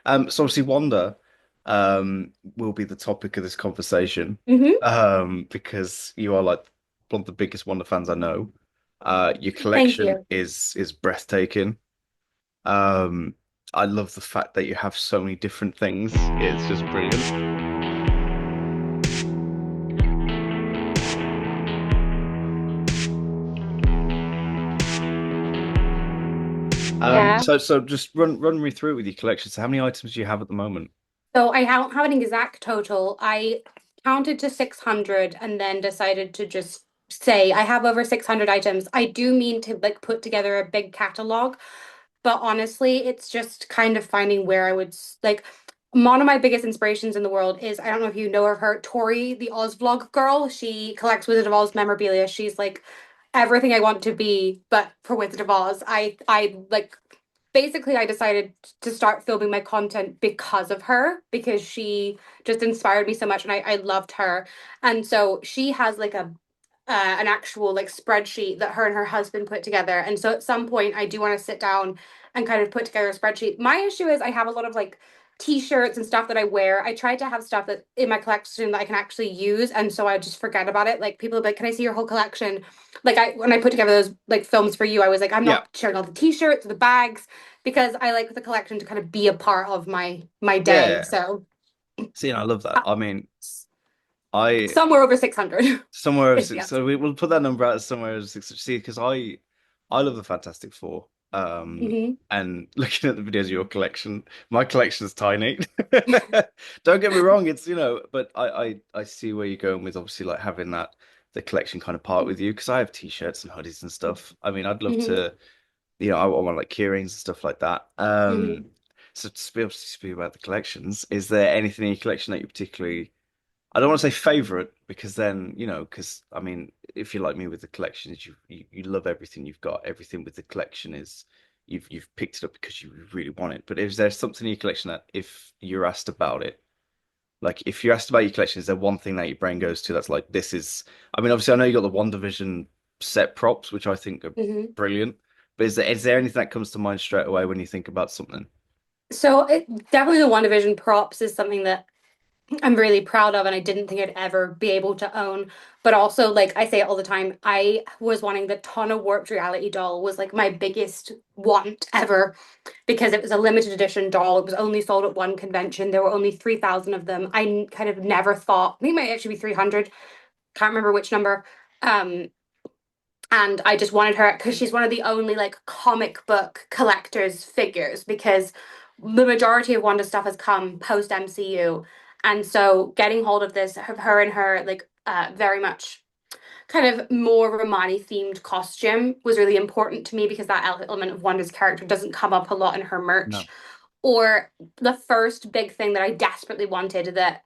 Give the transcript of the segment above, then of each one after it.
So obviously Wanda will be the topic of this conversation. Hmm. Because you are like one of the biggest Wanda fans I know. Your Thank collection you. is breathtaking. Um, I love the fact that you have so many different things. It's just brilliant. Yeah. So just run me through it with your collection. So how many items do you have at the moment? So I don't have an exact total. I counted to 600 and then decided to just say I have over 600 items. I do mean to like put together a big catalog, but honestly, it's just kind of finding where I would like one of my biggest inspirations in the world is I don't know if you know of her, Tori, the Oz vlog girl. She collects Wizard of Oz memorabilia. She's like everything I want to be, but for Wizard of Oz. I like basically I decided to start filming my content because of her because she just inspired me so much and I loved her. And so she has like a an actual like spreadsheet that her and her husband put together. And so at some point I do want to sit down and kind of put together a spreadsheet. My issue is I have a lot of like t-shirts and stuff that I wear. I try to have stuff that in my collection that I can actually use, and so I just forget about it. Like people are like, "Can I see your whole collection?" Like I when I put together those like films for you, I was like, "I'm Yeah, not sharing all the t-shirts or the bags because I like the collection to kind of be a part of my day." yeah. So See, I love that. uh, I mean, I somewhere over 600 somewhere over is the six. answer. So we'll put that number out as somewhere over six. See, because I love the Fantastic Four. Hmm. And looking at the videos of your collection, my collection's tiny. Don't get me wrong, it's but I see where you're going with obviously like having that the collection kind of part with you because I have t-shirts and hoodies and stuff. I mean, I'd love Hmm. to, I want like key rings and stuff like that. Hmm. So to speak about the collections, is there anything in your collection that you particularly I don't want to say favorite because then, because I mean, if you're like me with the collections, you love everything you've got. Everything with the collection is you've picked it up because you really want it. But is there something in your collection that if you're asked about it, like if you're asked about your collection, is there one thing that your brain goes to that's like this is I mean, obviously I know you got the WandaVision set props, which I think are Hmm. brilliant. But is there anything that comes to mind straight away when you think about something? So it definitely the WandaVision props is something that I'm really proud of and I didn't think I'd ever be able to own. But also, like I say it all the time, I was wanting the Tana Warped Reality doll was like my biggest want ever because it was a limited edition doll. It was only sold at one convention. There were only 3,000 of them. I kind of never thought, I think it might actually be 300. Can't remember which number. Um, and I just wanted her because she's one of the only like comic book collectors figures because the majority of Wanda stuff has come post MCU. And so getting hold of this, of her and her like very much kind of more Romani themed costume was really important to me because that element of Wanda's character doesn't come up a lot in her merch. No. Or the first big thing that I desperately wanted that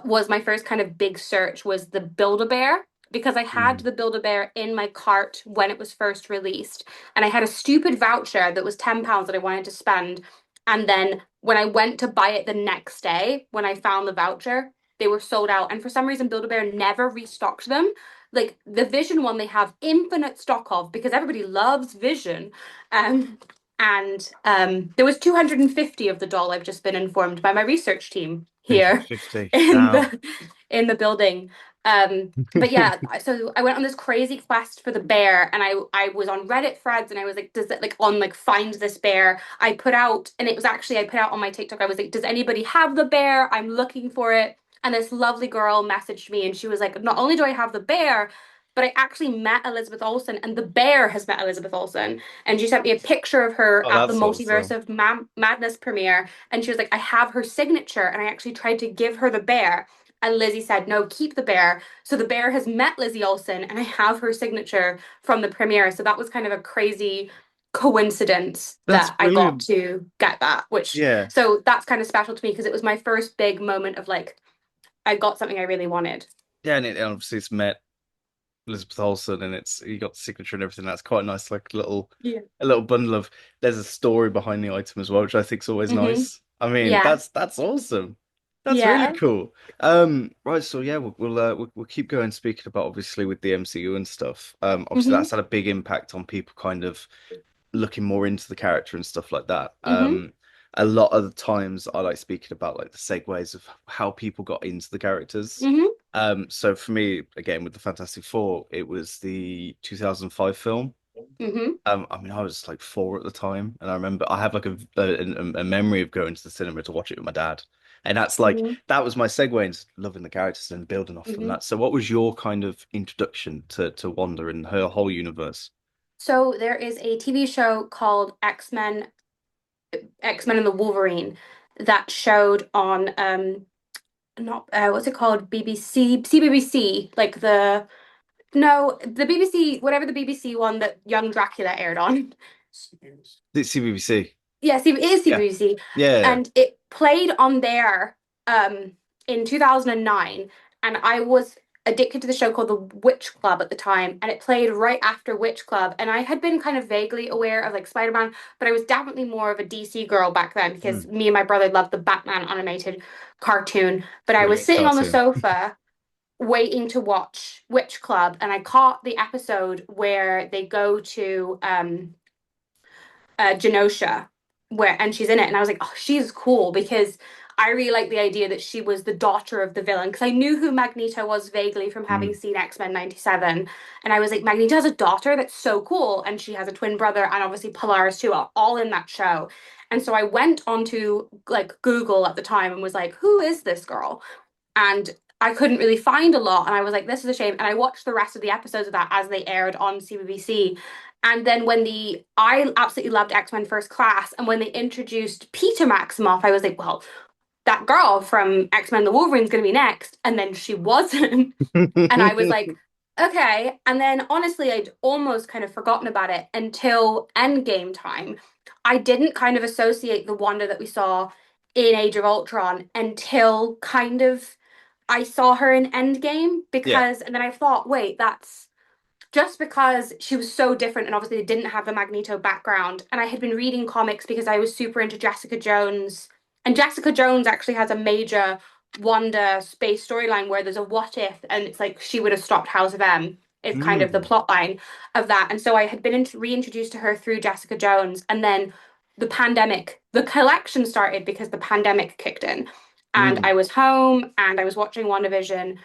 was my first kind of big search was the Build-A-Bear because I had Mm. the Build-A-Bear in my cart when it was first released and I had a stupid voucher that was £10 that I wanted to spend, and then when I went to buy it the next day when I found the voucher they were sold out, and for some reason Build-A-Bear never restocked them. Like the Vision one they have infinite stock of because everybody loves Vision. um and there was 250 of the doll, I've just been informed by my research team here 250. in Damn. the building. But yeah, so I went on this crazy quest for the bear, and I was on Reddit threads, and I was like, does it like on like find this bear? I put out, and it was actually I put out on my TikTok. I was like, does anybody have the bear? I'm looking for it. And this lovely girl messaged me, and she was like, not only do I have the bear, but I actually met Elizabeth Olsen, and the bear has met Elizabeth Olsen. And she sent me a picture of her Oh, at the that's Multiverse awesome. of Madness premiere. And she was like, I have her signature. And I actually tried to give her the bear. And Lizzie said, no, keep the bear. So the bear has met Lizzie Olsen, and I have her signature from the premiere. So that was kind of a crazy coincidence That's that I got brilliant. to get that, which, Yeah. so that's kind of special to me because it was my first big moment of like, I got something I really wanted. Yeah, and obviously it's met Elizabeth Olsen and it's you got the signature and everything. That's quite nice, like Yeah. a little bundle of there's a story behind the item as well, which I think is always Hmm. nice. I mean, Yeah. that's awesome. That's really Yeah. cool. Right, so yeah, we'll keep going speaking about obviously with the MCU and stuff. Obviously Hmm. that's had a big impact on people kind of looking more into the character and stuff like that. Hmm. a lot of the times I like speaking about like the segues of how people got into the characters. Hmm. So for me, again, with the Fantastic Four, it was the 2005 film. Hmm. I mean, I was like 4 at the time, and I remember I have like a memory of going to the cinema to watch it with my dad, and that's like Hmm. that was my segue into loving the characters and building off from Hmm. that. So, what was your kind of introduction to Wanda and her whole universe? So there is a TV show called X-Men and the Wolverine that showed on not what's it called? BBC, CBBC, like the no, the BBC, whatever the BBC one that Young Dracula aired on. It's CBBC. Yes, it is Yeah, CBBC, yeah. and it played on there in 2009, and I was addicted to the show called The Witch Club at the time, and it played right after Witch Club, and I had been kind of vaguely aware of like Spider-Man, but I was definitely more of a DC girl back then because Mm, me and my brother loved the Batman animated cartoon, but I was brilliant sitting on the cartoon. sofa waiting to watch Witch Club, and I caught the episode where they go to Genosha, where and she's in it, and I was like, oh, she's cool because I really like the idea that she was the daughter of the villain because I knew who Magneto was vaguely from having Mm, seen X-Men 97, and I was like, Magneto has a daughter that's so cool, and she has a twin brother, and obviously Polaris too, are all in that show. And so I went onto like Google at the time and was like, who is this girl? And I couldn't really find a lot. And I was like, this is a shame. And I watched the rest of the episodes of that as they aired on CBBC. And then I absolutely loved X-Men First Class. And when they introduced Peter Maximoff, I was like, well, that girl from X-Men the Wolverine's going to be next. And then she wasn't. And I was like, mm. okay. And then honestly, I'd almost kind of forgotten about it until Endgame time. I didn't kind of associate the Wanda that we saw in Age of Ultron until kind of I saw her in Endgame Yeah. because, and then I thought, wait, that's just because she was so different and obviously didn't have the Magneto background. And I had been reading comics because I was super into Jessica Jones. And Jessica Jones actually has a major Wanda space storyline where there's a what if, and it's like she would have stopped House of M, is kind of the Mm, plot line of that. And so I had been reintroduced to her through Jessica Jones. And then the collection started because the pandemic kicked in. And mm. I was home and I was watching WandaVision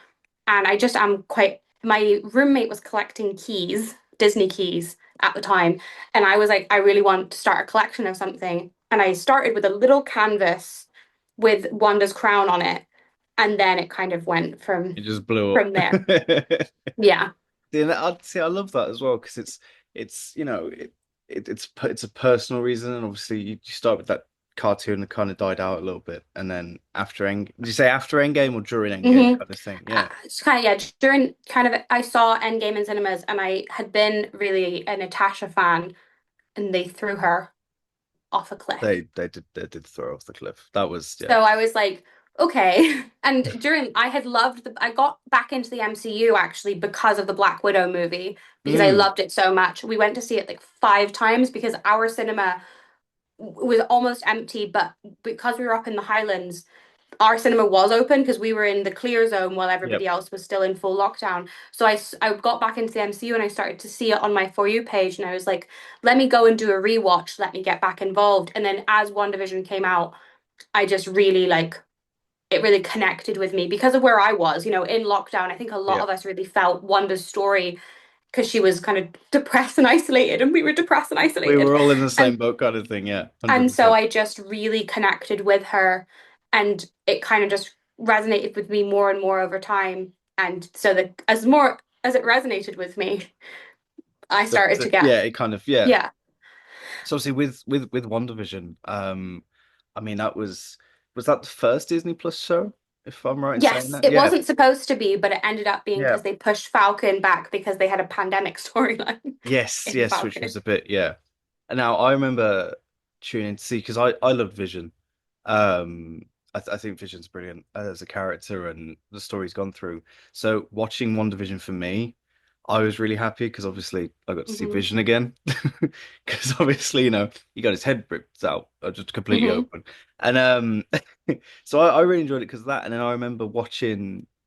and I just am quite my roommate was collecting keys, Disney keys at the time, and I was like, I really want to start a collection of something. And I started with a little canvas with Wanda's crown on it, and then it kind of went It just blew from up. there. Yeah. Yeah, I'd say I love that as well because it's it's a personal reason, and obviously you start with that cartoon that kind of died out a little bit, and then after End, did you say after Endgame or during Endgame Hmm. kind of thing? Yeah, It's kind of yeah. During kind of I saw Endgame in cinemas, and I had been really a Natasha fan, and they threw her off a cliff. they did throw off the cliff. That was yeah. So I was like, okay. And during I had loved I got back into the MCU actually because of the Black Widow movie because I Mm, loved it so much. We went to see it like 5 times because our cinema was almost empty, but because we were up in the Highlands, our cinema was open because we were in the clear zone while yep. everybody else was still in full lockdown. So I got back into the MCU and I started to see it on my For You page and I was like, let me go and do a rewatch, let me get back involved. And then as WandaVision came out, I just really like it really connected with me because of where I was, in lockdown. I think a lot Yeah, of us really felt Wanda's story because she was kind of depressed and isolated, and we were depressed and we isolated. were all in the And same boat kind of thing. Yeah, and so 100%. I just really connected with her, and it kind of just resonated with me more and more over time. And so that as more as it resonated with me, I started to get Yeah, it kind of yeah. yeah. So obviously with WandaVision, I mean was that the first Disney Plus show, if I'm right in saying Yes, that? it Yeah. wasn't supposed to be, but it ended up being Yeah. because they pushed Falcon back because they had a pandemic storyline Yes, in yes, which was Falcon. a bit, yeah. And now I remember tuning to see because I loved Vision. I think Vision's brilliant as a character and the story he's gone through. So watching WandaVision for me, I was really happy because obviously I got to see Hmm. Vision again. Because obviously, he got his head ripped out, just completely Hmm. open. And so I really enjoyed it because of that. And then I remember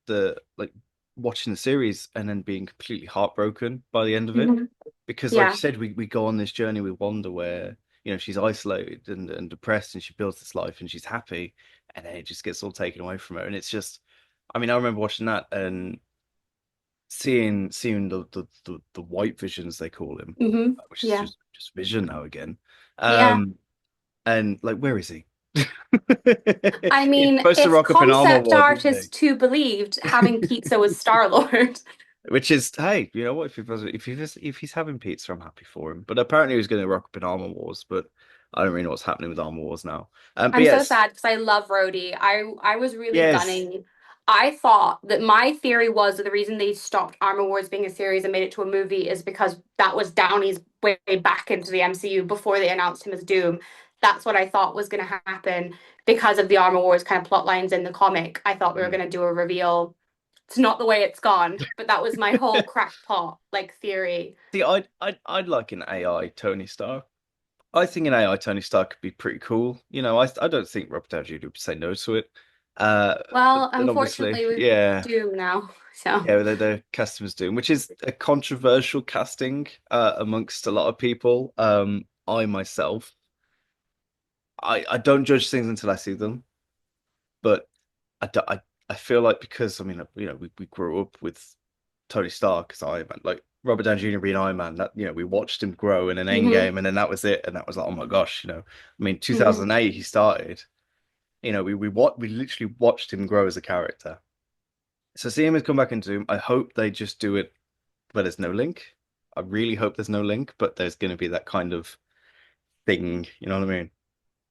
the like watching the series and then being completely heartbroken by the end of it Hmm. because like you Yeah. said we go on this journey with Wanda where she's isolated and depressed, and she builds this life and she's happy, and then it just gets all taken away from her. And it's just, I mean, I remember watching that and seeing the white visions they call him, Hmm. which is Yeah. just Vision now again. Yeah. Um, and like, where is he? I He's mean, supposed to if rock up in Armor concept Wars, art isn't he? is to believed, having pizza with Star-Lord. Which is, hey, you know what? If he's having pizza, I'm happy for him. But apparently, he was going to rock up in Armor Wars, but I don't really know what's happening with Armor Wars now. But I'm so yes, sad because I love Rhodey. I was really yes, gunning. I thought that my theory was that the reason they stopped Armor Wars being a series and made it to a movie is because that was Downey's way back into the MCU before they announced him as Doom. That's what I thought was going to happen because of the Armor Wars kind of plot lines in the comic. I thought we were Mm. going to do a reveal. It's not the way it's gone, but that was my whole crackpot like theory. See, I'd like an AI Tony Stark. I think an AI Tony Stark could be pretty cool. I don't think Robert Downey Jr. would say no to it. But Well, then obviously, unfortunately, with yeah, Doom now, so. yeah, they're casting as Doom, which is a controversial casting amongst a lot of people. I myself, I don't judge things until I see them, but I, do- I feel like because I mean, we grew up with Tony Stark as Iron Man, like Robert Downey Jr. being Iron Man. That we watched him grow in an Hmm. Endgame, and then that was it, and that was like, oh my gosh, I mean, Hmm. 2008 he started. We literally watched him grow as a character. So seeing him come back into Doom, I hope they just do it where there's no link. I really hope there's no link, but there's going to be that kind of thing. You know what I mean?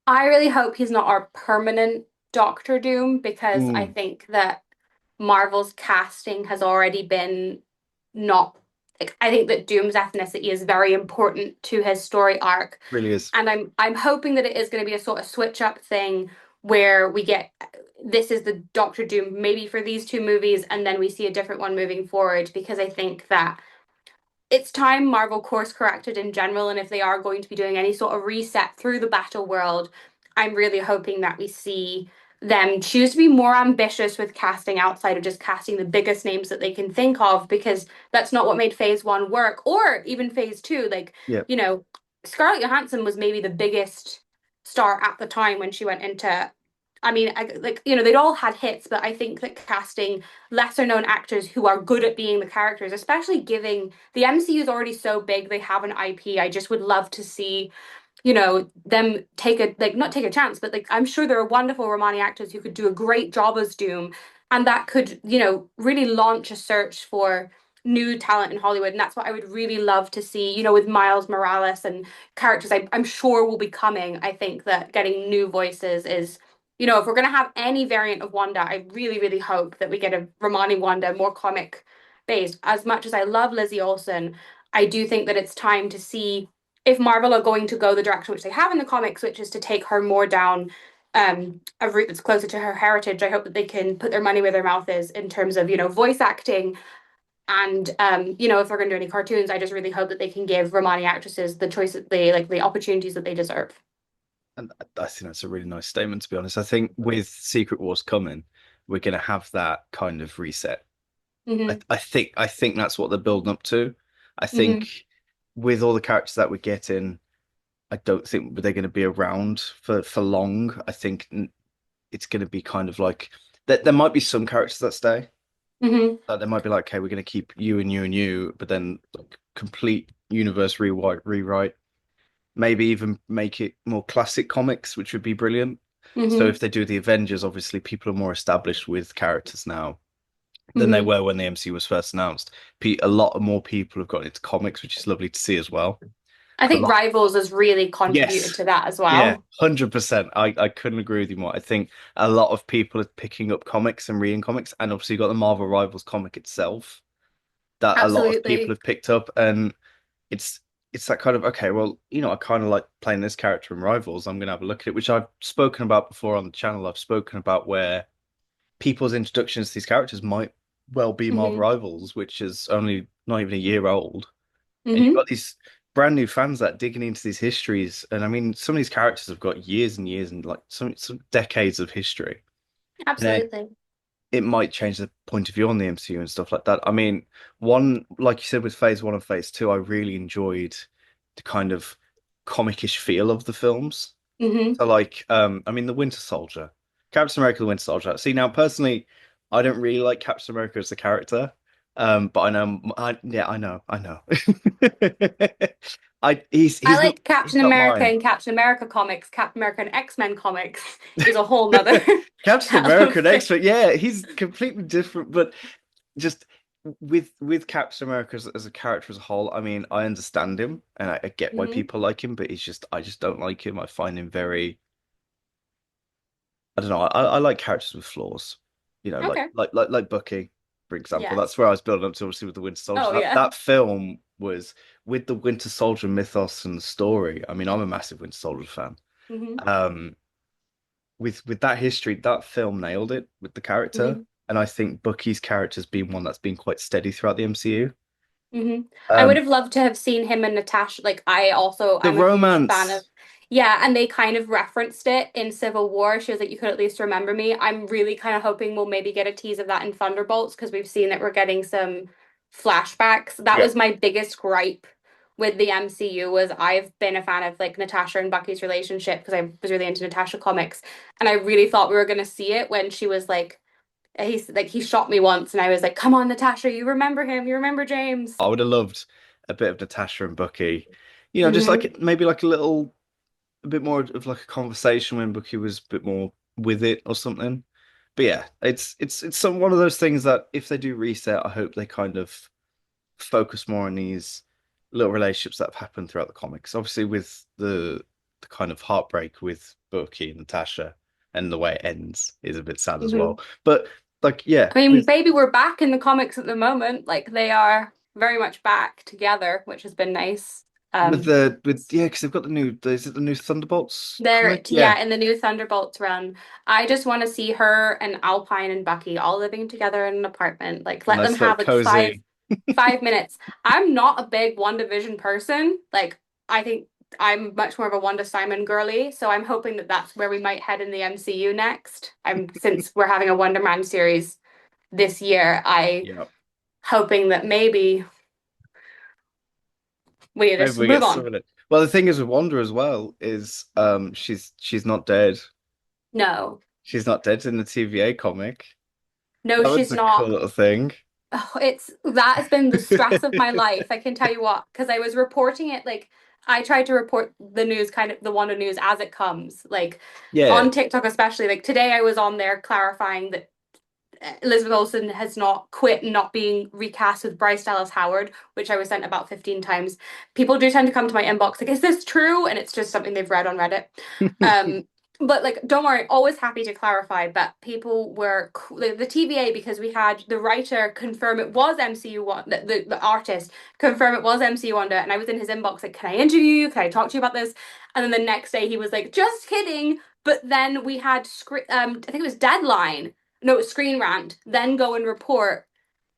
I really hope he's not our permanent Doctor Doom because I Mm, think that Marvel's casting has already been not like I think that Doom's ethnicity is very important to his story arc. really is. And I'm hoping that it is going to be a sort of switch up thing where we get this is the Doctor Doom maybe for these two movies and then we see a different one moving forward because I think that it's time Marvel course corrected in general, and if they are going to be doing any sort of reset through the battle world, I'm really hoping that we see them choose to be more ambitious with casting outside of just casting the biggest names that they can think of, because that's not what made phase one work, or even phase two. Like, Yeah. you know, Scarlett Johansson was maybe the biggest star at the time when she went into. I mean, they'd all had hits, but I think that casting lesser known actors who are good at being the characters, especially giving the MCU is already so big, they have an IP. I just would love to see, them take a like not take a chance, but like I'm sure there are wonderful Romani actors who could do a great job as Doom, and that could, really launch a search for new talent in Hollywood. And that's what I would really love to see, with Miles Morales and characters I'm sure will be coming. I think that getting new voices is, if we're going to have any variant of Wanda, I really, really hope that we get a Romani Wanda, more comic based. As much as I love Lizzie Olsen, I do think that it's time to see if Marvel are going to go the direction which they have in the comics, which is to take her more down a route that's closer to her heritage. I hope that they can put their money where their mouth is in terms of, voice acting. And if they're going to do any cartoons, I just really hope that they can give Romani actresses the choice that they like, the opportunities that they deserve. And I think that's a really nice statement, to be honest. I think with Secret Wars coming, we're going to have that kind of reset. I, Hmm. I think I think that's what they're building up to. I Hmm. think with all the characters that we're getting, I don't think they're going to be around for long. I think it's going to be kind of like there might be some characters that stay. Hmm. They might be like, okay, we're going to keep you and you and you, but then like, complete universe rewrite. Maybe even make it more classic comics, which would be brilliant. So Hmm. if they do the Avengers, obviously people are more established with characters now than they Hmm. were when the MCU was first announced. A lot more people have gotten into comics, which is lovely to see as well. I A think lot. Rivals has really contributed Yes. to that as Yeah, well. 100%. I couldn't agree with you more. I think a lot of people are picking up comics and reading comics, and obviously you've got the Marvel Rivals comic itself that a lot of people Absolutely. have picked up, and it's it's that kind of okay, well, I kind of like playing this character in Rivals. I'm gonna have a look at it, which I've spoken about before on the channel. I've spoken about where people's introductions to these characters might well be Marvel Hmm. Rivals, which is only not even a year old. And you've Hmm. got these brand new fans that are digging into these histories. And I mean, some of these characters have got years and years and like some decades of history. And then Absolutely. it might change the point of view on the MCU and stuff like that. I mean, like you said, with phase one and phase two, I really enjoyed the kind of comicish feel of the films. Hmm. So like I mean the Winter Soldier. Captain America the Winter Soldier. See now personally I don't really like Captain America as a character. But I know I know. I he's not like Captain America mine. and Captain America comics. Captain America and X-Men comics is a whole nother Captain kettle America of and fish. X-Men, yeah, he's completely different, but just with Captain America as a character as a whole, I mean, I understand him and I get why Hmm. people like him, but I just don't like him. I find him very, I don't know. I like characters with flaws, you know, Okay. like Bucky, for example. Yes. That's where I was building up to, obviously, with the Winter Soldier. Oh yeah. That film was with the Winter Soldier mythos and the story. I mean, I'm a massive Winter Soldier fan. Hmm. Um, with that history, that film nailed it with the character, Hmm. and I think Bucky's character's been one that's been quite steady throughout the MCU. Hmm. I would Um, have loved to have seen him and Natasha. Like, the I'm a huge fan of, romance, yeah, and they kind of referenced it in Civil War. She was like, you could at least remember me. I'm really kind of hoping we'll maybe get a tease of that in Thunderbolts because we've seen that we're getting some flashbacks. That yeah, was my biggest gripe with the MCU was I've been a fan of like Natasha and Bucky's relationship because I was really into Natasha comics, and I really thought we were going to see it when she was like, he shot me once, and I was like, come on, Natasha, you remember him, you remember James. I would have loved a bit of Natasha and Bucky. You know, just Hmm. like maybe like a bit more of like a conversation when Bucky was a bit more with it or something. But yeah, it's some one of those things that if they do reset, I hope they kind of focus more on these little relationships that have happened throughout the comics. Obviously, with the kind of heartbreak with Bucky and Natasha and the way it ends is a bit sad as Hmm. well. But like, yeah, I mean, with baby, we're back in the comics at the moment. Like they are very much back together, which has been nice. with yeah, because they've got is it the new Thunderbolts They're comic? Yeah, yeah, in the new Thunderbolts run. I just want to see her and Alpine and Bucky all living together in an apartment. Like a let them nice little have like five cozy. 5 minutes. I'm not a big WandaVision person. Like I think I'm much more of a Wanda Simon girly, so I'm hoping that that's where we might head in the MCU next. I'm since we're having a Wonder Man series this year, I Yeah, hoping that maybe we maybe just we move get some on. of it. Well, the thing is with Wanda as well is she's not dead. No. She's not dead in the TVA comic. No, That was she's a cool not. little thing. Oh, it's that has been the stress of my life. I can tell you what, because I was reporting it like I tried to report the news, kind of the Wanda news as it comes, like Yeah. on TikTok especially. Like today, I was on there clarifying that Elizabeth Olsen has not quit, not being recast with Bryce Dallas Howard, which I was sent about 15 times. People do tend to come to my inbox like, "Is this true?" And it's just something they've read on Reddit. Um, but like, don't worry, always happy to clarify. But people were the TVA because we had the writer confirm it was MCU one, the artist confirm it was MCU Wanda, and I was in his inbox like, "Can I interview you? Can I talk to you about this?" And then the next day he was like, "Just kidding." But then we had I think it was Deadline, no, Screen Rant, then go and report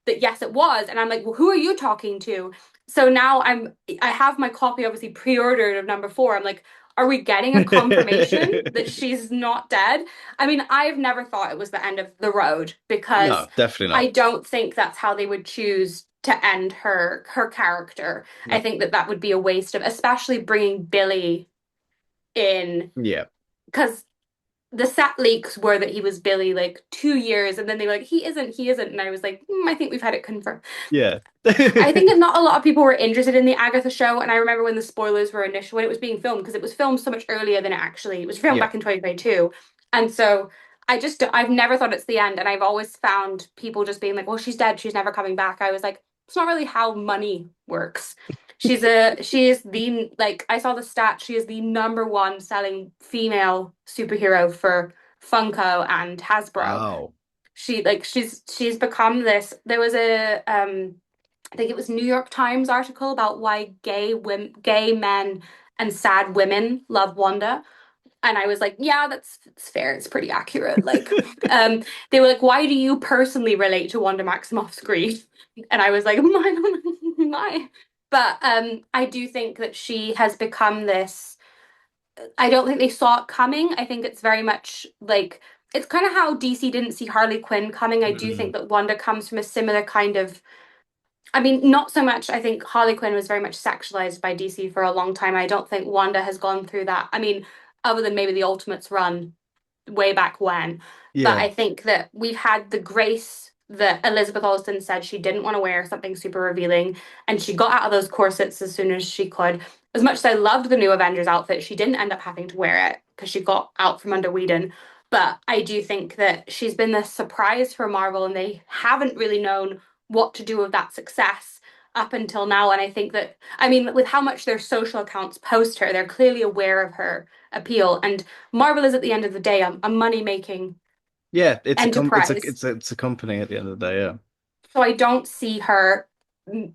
that yes, it was. And I'm like, well, who are you talking to? So now I have my copy obviously pre-ordered of number 4. I'm like, are we getting a confirmation that she's not dead? I mean, I've never thought it was the end of the road because No, definitely I not. don't think that's how they would choose to end her character. I No. think that that would be a waste of, especially bringing Billy in Yeah. because the set leaks were that he was Billy like 2 years, and then they were like, he isn't. And I was like, I think we've had it confirmed. Yeah. I think that not a lot of people were interested in the Agatha show, and I remember when the spoilers were initial when it was being filmed because it was filmed so much earlier than it was filmed Yeah. back in 2022, and so I've never thought it's the end, and I've always found people just being like, well, she's dead, she's never coming back. I was like, it's not really how money works. She is the like I saw the stat, she is the #1 selling female superhero for Funko and Hasbro. Wow. She's become this. There was a I think it was New York Times article about why gay men and sad women love Wanda. And I was like, yeah, that's fair. It's pretty accurate. Like, they were like, why do you personally relate to Wanda Maximoff's grief? And I was like, my. But I do think that she has become this. I don't think they saw it coming. I think it's very much like it's kind of how DC didn't see Harley Quinn coming. I do think Mm. that Wanda comes from a similar kind of I mean, not so much. I think Harley Quinn was very much sexualized by DC for a long time. I don't think Wanda has gone through that. I mean, other than maybe the Ultimates run way back when. But Yeah. I think that we've had the grace that Elizabeth Olsen said she didn't want to wear something super revealing, and she got out of those corsets as soon as she could. As much as I loved the new Avengers outfit, she didn't end up having to wear it because she got out from under Whedon. But I do think that she's been this surprise for Marvel, and they haven't really known what to do with that success up until now. And I think that, I mean, with how much their social accounts post her, they're clearly aware of her appeal. And Marvel is at the end of the day a money making Yeah, enterprise. it's a company at the end of the day, yeah. So I don't see her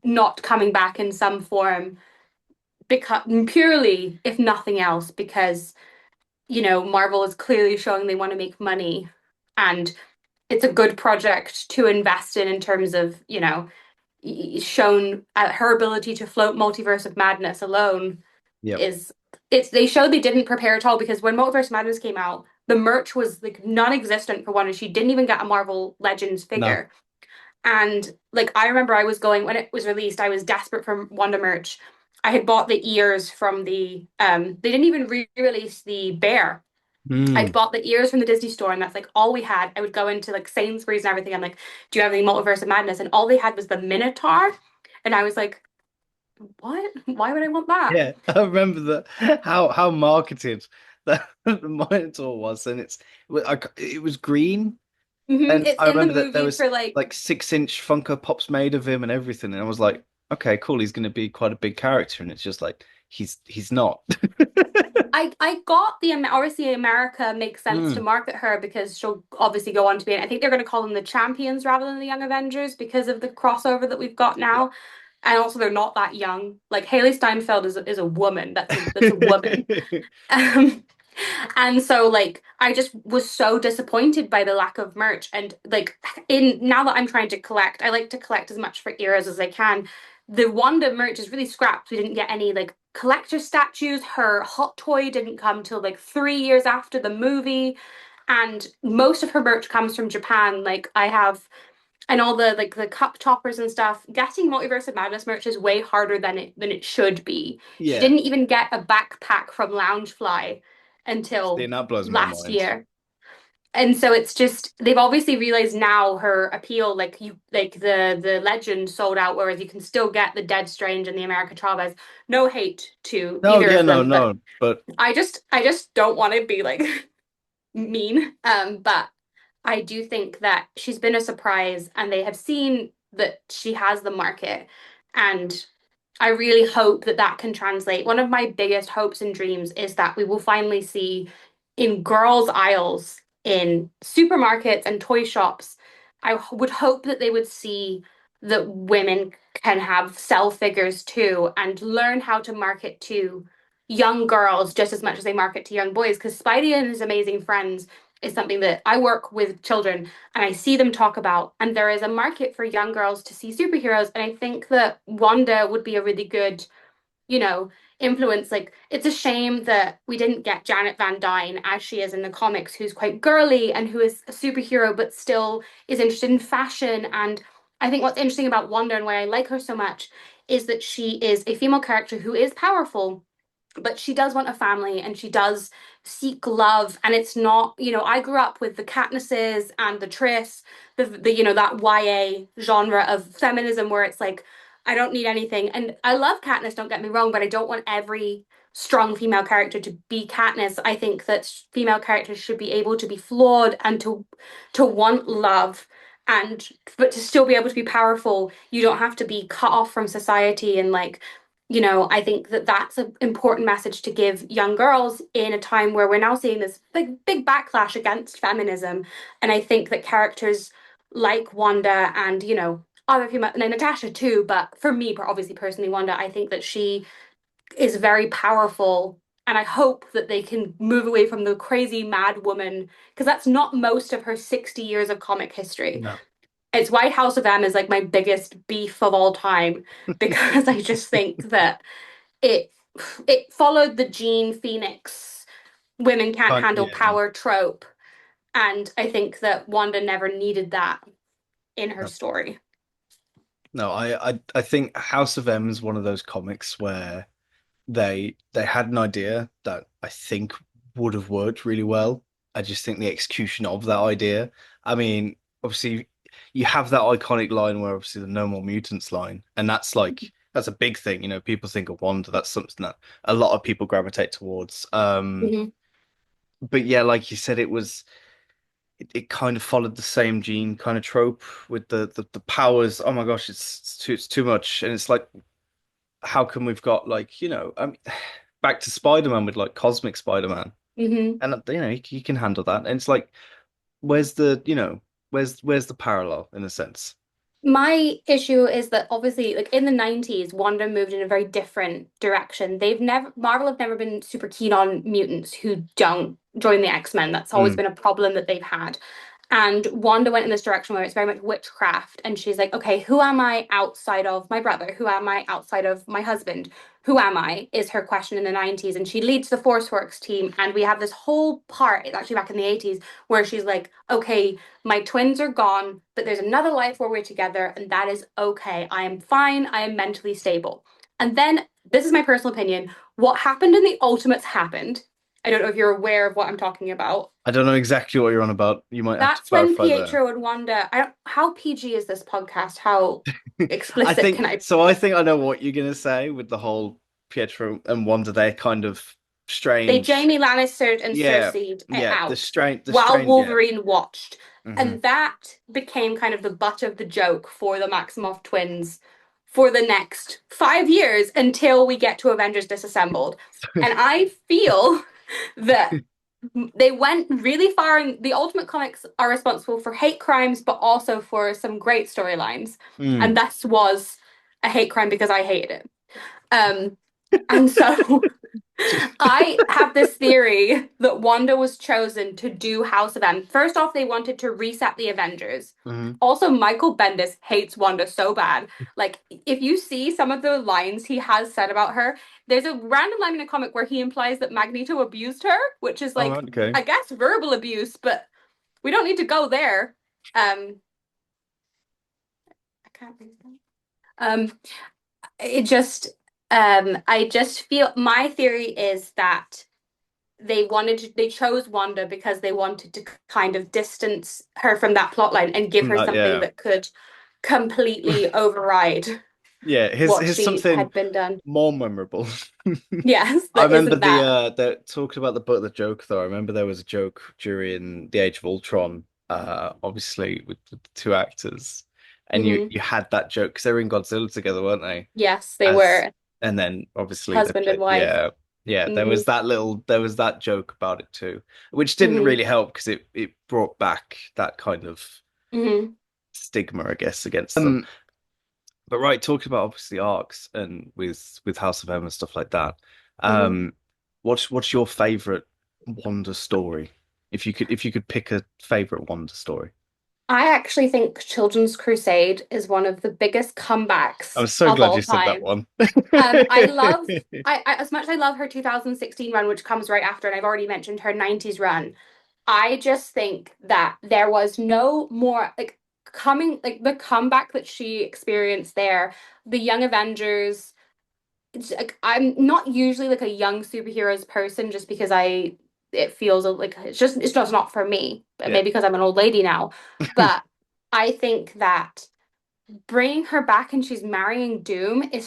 not coming back in some form because purely, if nothing else, because Marvel is clearly showing they want to make money and it's a good project to invest in terms of, shown her ability to float Multiverse of Madness alone Yep. is it's they showed they didn't prepare at all because when Multiverse of Madness came out, the merch was like non-existent for one, and she didn't even get a Marvel Legends No. figure. And like I remember I was going when it was released, I was desperate for Wanda merch. I had bought the ears from the they didn't even re-release the bear. I'd Mm. bought the ears from the Disney store, and that's like all we had. I would go into like Sainsbury's and everything. I'm like, do you have any Multiverse of Madness? And all they had was the Minotaur. And I was like, what? Why would I want that? Yeah, I remember how marketed the monitor was, and it was green, and It's I in the remember that there movie was for like like 6-inch Funko Pops made of him and everything, and I was like, okay, cool, he's going to be quite a big character, and it's just like he's not. I got the obviously America makes sense to Mm. market her because she'll obviously go on to be. I think they're going to call them the Champions rather than the Young Avengers because of the crossover that we've got Yeah. now, and also they're not that young. Like Haley Steinfeld is a woman. That's a woman. Um, and so like I just was so disappointed by the lack of merch. And like in now that I'm trying to collect, I like to collect as much for eras as I can. The Wanda merch is really scrapped. We didn't get any like collector statues. Her hot toy didn't come till like 3 years after the movie. And most of her merch comes from Japan. Like I have and all the like the cup toppers and stuff. Getting Multiverse of Madness merch is way harder than it should be. She Yeah, didn't even get a backpack from Loungefly see, until and that blows my last mind. year. And so it's just they've obviously realized now her appeal, like you like the legend sold out, whereas you can still get the Dead Strange and the America Chavez. No hate to No, either yeah, of no, them, but no, but I just don't want to be like mean. But I do think that she's been a surprise and they have seen that she has the market. And I really hope that that can translate. One of my biggest hopes and dreams is that we will finally see in girls' aisles in supermarkets and toy shops. Would hope that they would see that women can have sell figures too and learn how to market to young girls just as much as they market to young boys. Because Spidey and his amazing friends is something that I work with children and I see them talk about. And there is a market for young girls to see superheroes. And I think that Wanda would be a really good, you know, influence. Like, it's a shame that we didn't get Janet Van Dyne as she is in the comics, who's quite girly and who is a superhero, but still is interested in fashion. And I think what's interesting about Wanda and why I like her so much is that she is a female character who is powerful but she does want a family and she does seek love and it's not I grew up with the Katnisses and the Triss the that YA genre of feminism where it's like I don't need anything and I love Katniss, don't get me wrong, but I don't want every strong female character to be Katniss. I think that female characters should be able to be flawed and to want love and but to still be able to be powerful. You don't have to be cut off from society and like I think that that's an important message to give young girls in a time where we're now seeing this big backlash against feminism. And I think that characters like Wanda and, other female, and Natasha too, but for me, obviously personally, Wanda, I think that she is very powerful. And I hope that they can move away from the crazy mad woman, because that's not most of her 60 years of comic history. no. It's White House of M is like my biggest beef of all time because I just think that it it followed the Jean Phoenix women can't handle Yeah. power trope, and I think that Wanda never needed that in her No. story. No, I think House of M is one of those comics where they had an idea that I think would have worked really well. I just think the execution of that idea. I mean, obviously you have that iconic line where obviously the no more mutants line, and that's a big thing. People think of Wanda, that's something that a lot of people gravitate towards. Hmm. But yeah, like you said, it kind of followed the same gene kind of trope with the powers. Oh my gosh, it's too much. And it's like, how come we've got like, back to Spider-Man with like cosmic Spider-Man. Hmm. And you can handle that. And it's like, where's the, where's the parallel in a sense? My issue is that obviously, like in the 90s, Wanda moved in a very different direction. Marvel have never been super keen on mutants who don't join the X-Men. That's always Mm. been a problem that they've had. And Wanda went in this direction where it's very much witchcraft. And she's like, okay, who am I outside of my brother? Who am I outside of my husband? Who am I? Is her question in the 90s. And she leads the Force Works team. And we have this whole part, it's actually back in the 80s, where she's like, okay, my twins are gone, but there's another life where we're together, and that is okay. I am fine. I am mentally stable. And then, this is my personal opinion, what happened in the Ultimates happened. I don't know if you're aware of what I'm talking about. I don't know exactly what you're on about. You might have to That's when clarify there. Pietro and Wanda, I don't, how PG is this podcast? How I explicit think can I be? so. I think I know what you're gonna say with the whole Pietro and Wanda. They're kind of They strange. Jamie Lannistered and Yeah, Cersei'd it yeah. The out strange, the while strange. Yeah. Wolverine watched. Hmm. And that became kind of the butt of the joke for the Maximoff twins for the next 5 years until we get to Avengers Disassembled. And I feel that they went really far in the Ultimate Comics are responsible for hate crimes, but also for some great storylines. And Mm. this was a hate crime because I hated it. Um, and so I have this theory that Wanda was chosen to do House of M. First off, they wanted to reset the Avengers. Hmm. Also, Michael Bendis hates Wanda so bad. Like, if you see some of the lines he has said about her, there's a random line in a comic where he implies that Magneto abused her, which is Oh, like, right, okay. I guess, verbal abuse, but we don't need to go there. I can't read that. It just, I just feel my theory is that they chose Wanda because they wanted to kind of distance her from that plot line and give her something Yeah. that could completely override Yeah, what here's she something had been done. more memorable. Yes, I that remember isn't that. the talking about the joke though. I remember there was a joke during the Age of Ultron, obviously with the two actors, and you Hmm. you had that joke because they were in Godzilla together, weren't they? Yes, they As were and then obviously they husband and played, wife. yeah, yeah. Hmm. There was that joke about it too, which didn't Hmm. really help because it brought back that kind of Hmm. stigma, I guess, against them. But right, talking about obviously arcs and with House of M and stuff like that. Hmm. Um, what's your favorite Wanda story? If you could pick a favorite Wanda story. I actually think Children's Crusade is one of the biggest comebacks I'm so of glad all you said that time. one. I love I as much as I love her 2016 run, which comes right after, and I've already mentioned her 90s run. I just think that there was no more like coming like the comeback that she experienced there, the Young Avengers. It's like I'm not usually like a young superheroes person just because I it feels like it's just not for me. Yeah. Maybe because I'm an old lady now, but I think that bringing her back and she's marrying Doom is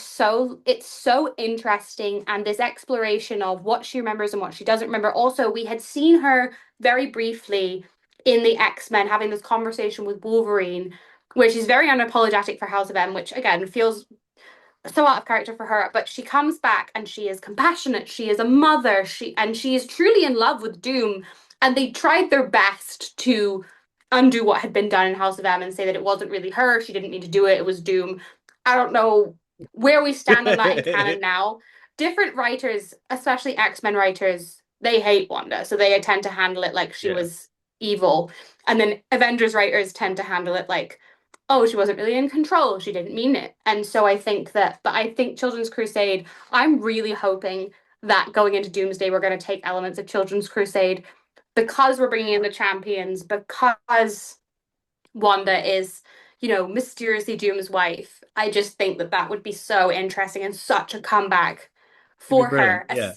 it's so interesting, and this exploration of what she remembers and what she doesn't remember. Also, we had seen her very briefly in the X-Men having this conversation with Wolverine where she's very unapologetic for House of M, which again feels so out of character for her, but she comes back and she is compassionate, she is a mother, she is truly in love with Doom, and they tried their best to undo what had been done in House of M and say that it wasn't really her, she didn't mean to do it, it was Doom. I don't know where we stand on that in canon now. Different writers, especially X-Men writers, they hate Wanda, so they tend to handle it like she Yeah. was evil. And then Avengers writers tend to handle it like, oh, she wasn't really in control. She didn't mean it. And so I think that, but I think Children's Crusade, I'm really hoping that going into Doomsday, we're going to take elements of Children's Crusade because we're bringing in the champions, because Wanda is, mysteriously Doom's wife. I just think that that would be so interesting and such a comeback It'd be for brilliant. her. Yeah.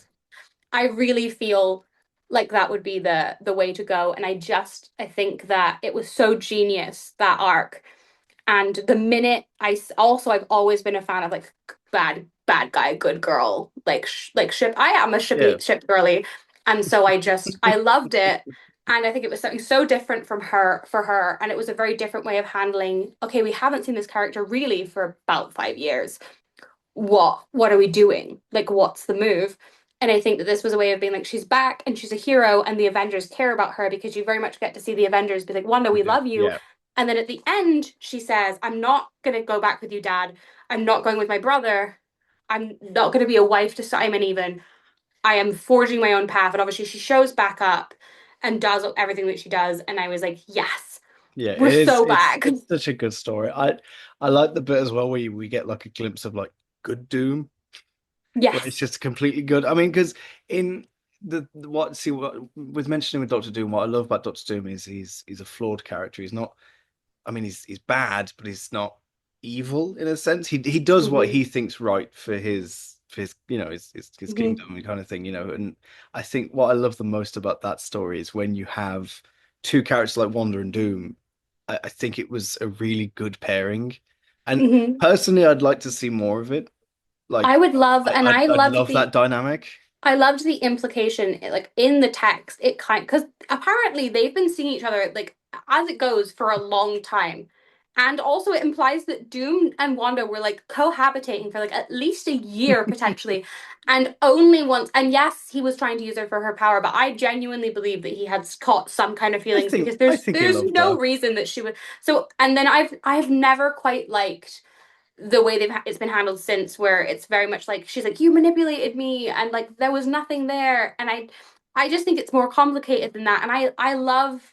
I really feel like that would be the way to go. And I think that it was so genius, that arc. And the minute I've always been a fan of like bad guy, good girl, like ship. I am a Yeah. ship girly, and so I loved it, and I think it was something so different from her for her, and it was a very different way of handling. Okay, we haven't seen this character really for about 5 years. What are we doing? Like, what's the move? And I think that this was a way of being like, she's back and she's a hero, and the Avengers care about her because you very much get to see the Avengers be like, Wanda, We we do. love you. Yeah. And then at the end, she says, I'm not going to go back with you, Dad. I'm not going with my brother. I'm not going to be a wife to Simon, even. I am forging my own path. And obviously, she shows back up and does everything that she does. And I was like, yes, Yeah, we're it is. so back. It's such a good story. I like the bit as well where we get like a glimpse of like good Doom, where it's Yes. just completely good. I mean, because in what with mentioning with Doctor Doom, what I love about Doctor Doom is he's a flawed character. He's not. I mean, he's bad, but he's not evil in a sense. He does what Hmm. he thinks right for his his Hmm. kingdom and kind of thing, you know. And I think what I love the most about that story is when you have two characters like Wanda and Doom. I think it was a really good pairing, and Hmm. personally, I'd like to see more of it. I Like, would love, and I'd love that dynamic. I loved the implication, like in the text, it kind because apparently they've been seeing each other like as it goes for a long time. And also it implies that Doom and Wanda were like cohabitating for like at least a year potentially. And only once, and yes, he was trying to use her for her power, but I genuinely believe that he had caught some kind of feelings because I think he there's loved no her. reason that she would. So and then I've never quite liked the way it's been handled since, where it's very much like she's like, you manipulated me and like there was nothing there. And I just think it's more complicated than that. And I love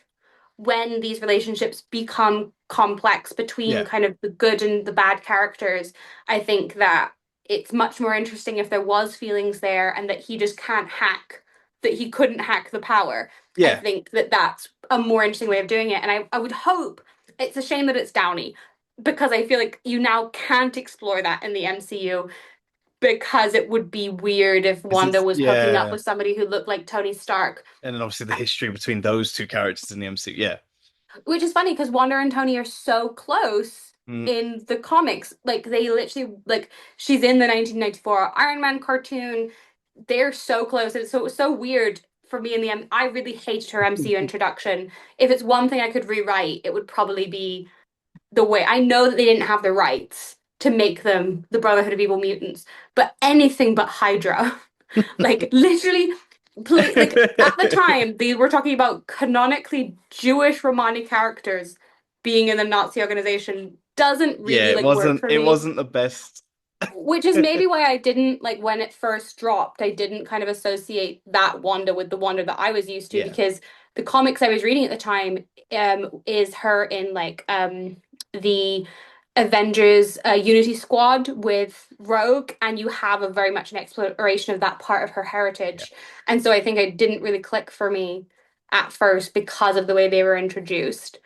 when these relationships become complex between Yeah, kind of the good and the bad characters. I think that it's much more interesting if there was feelings there and that he just can't hack, that he couldn't hack the power. I yeah. think that that's a more interesting way of doing it. And I would hope, it's a shame that it's Downey because I feel like you now can't explore that in the MCU, because it would be weird if Because Wanda it's was hooking up yeah, with somebody who looked like Tony Stark. and then obviously the history between those two characters in the MCU. Yeah. Which is funny because Wanda and Tony are so close Mm, in the comics. Like they literally like she's in the 1994 Iron Man cartoon. They're so close. And so it was so weird for me in the I really hated her MCU introduction. If it's one thing I could rewrite, it would probably be the way. I know that they didn't have the rights to make them the Brotherhood of Evil Mutants, but anything but Hydra. Like literally, like at the time they were talking about canonically Jewish Romani characters being in the Nazi organization doesn't yeah, really like work for it me. wasn't the best. Which is maybe why I didn't like when it first dropped, I didn't kind of associate that Wanda with the Wanda that I was used to, Yeah, because the comics I was reading at the time is her in like the Avengers Unity Squad with Rogue, and you have a very much an exploration of that part of her yeah. heritage. And so I think it didn't really click for me at first because of the way they were introduced.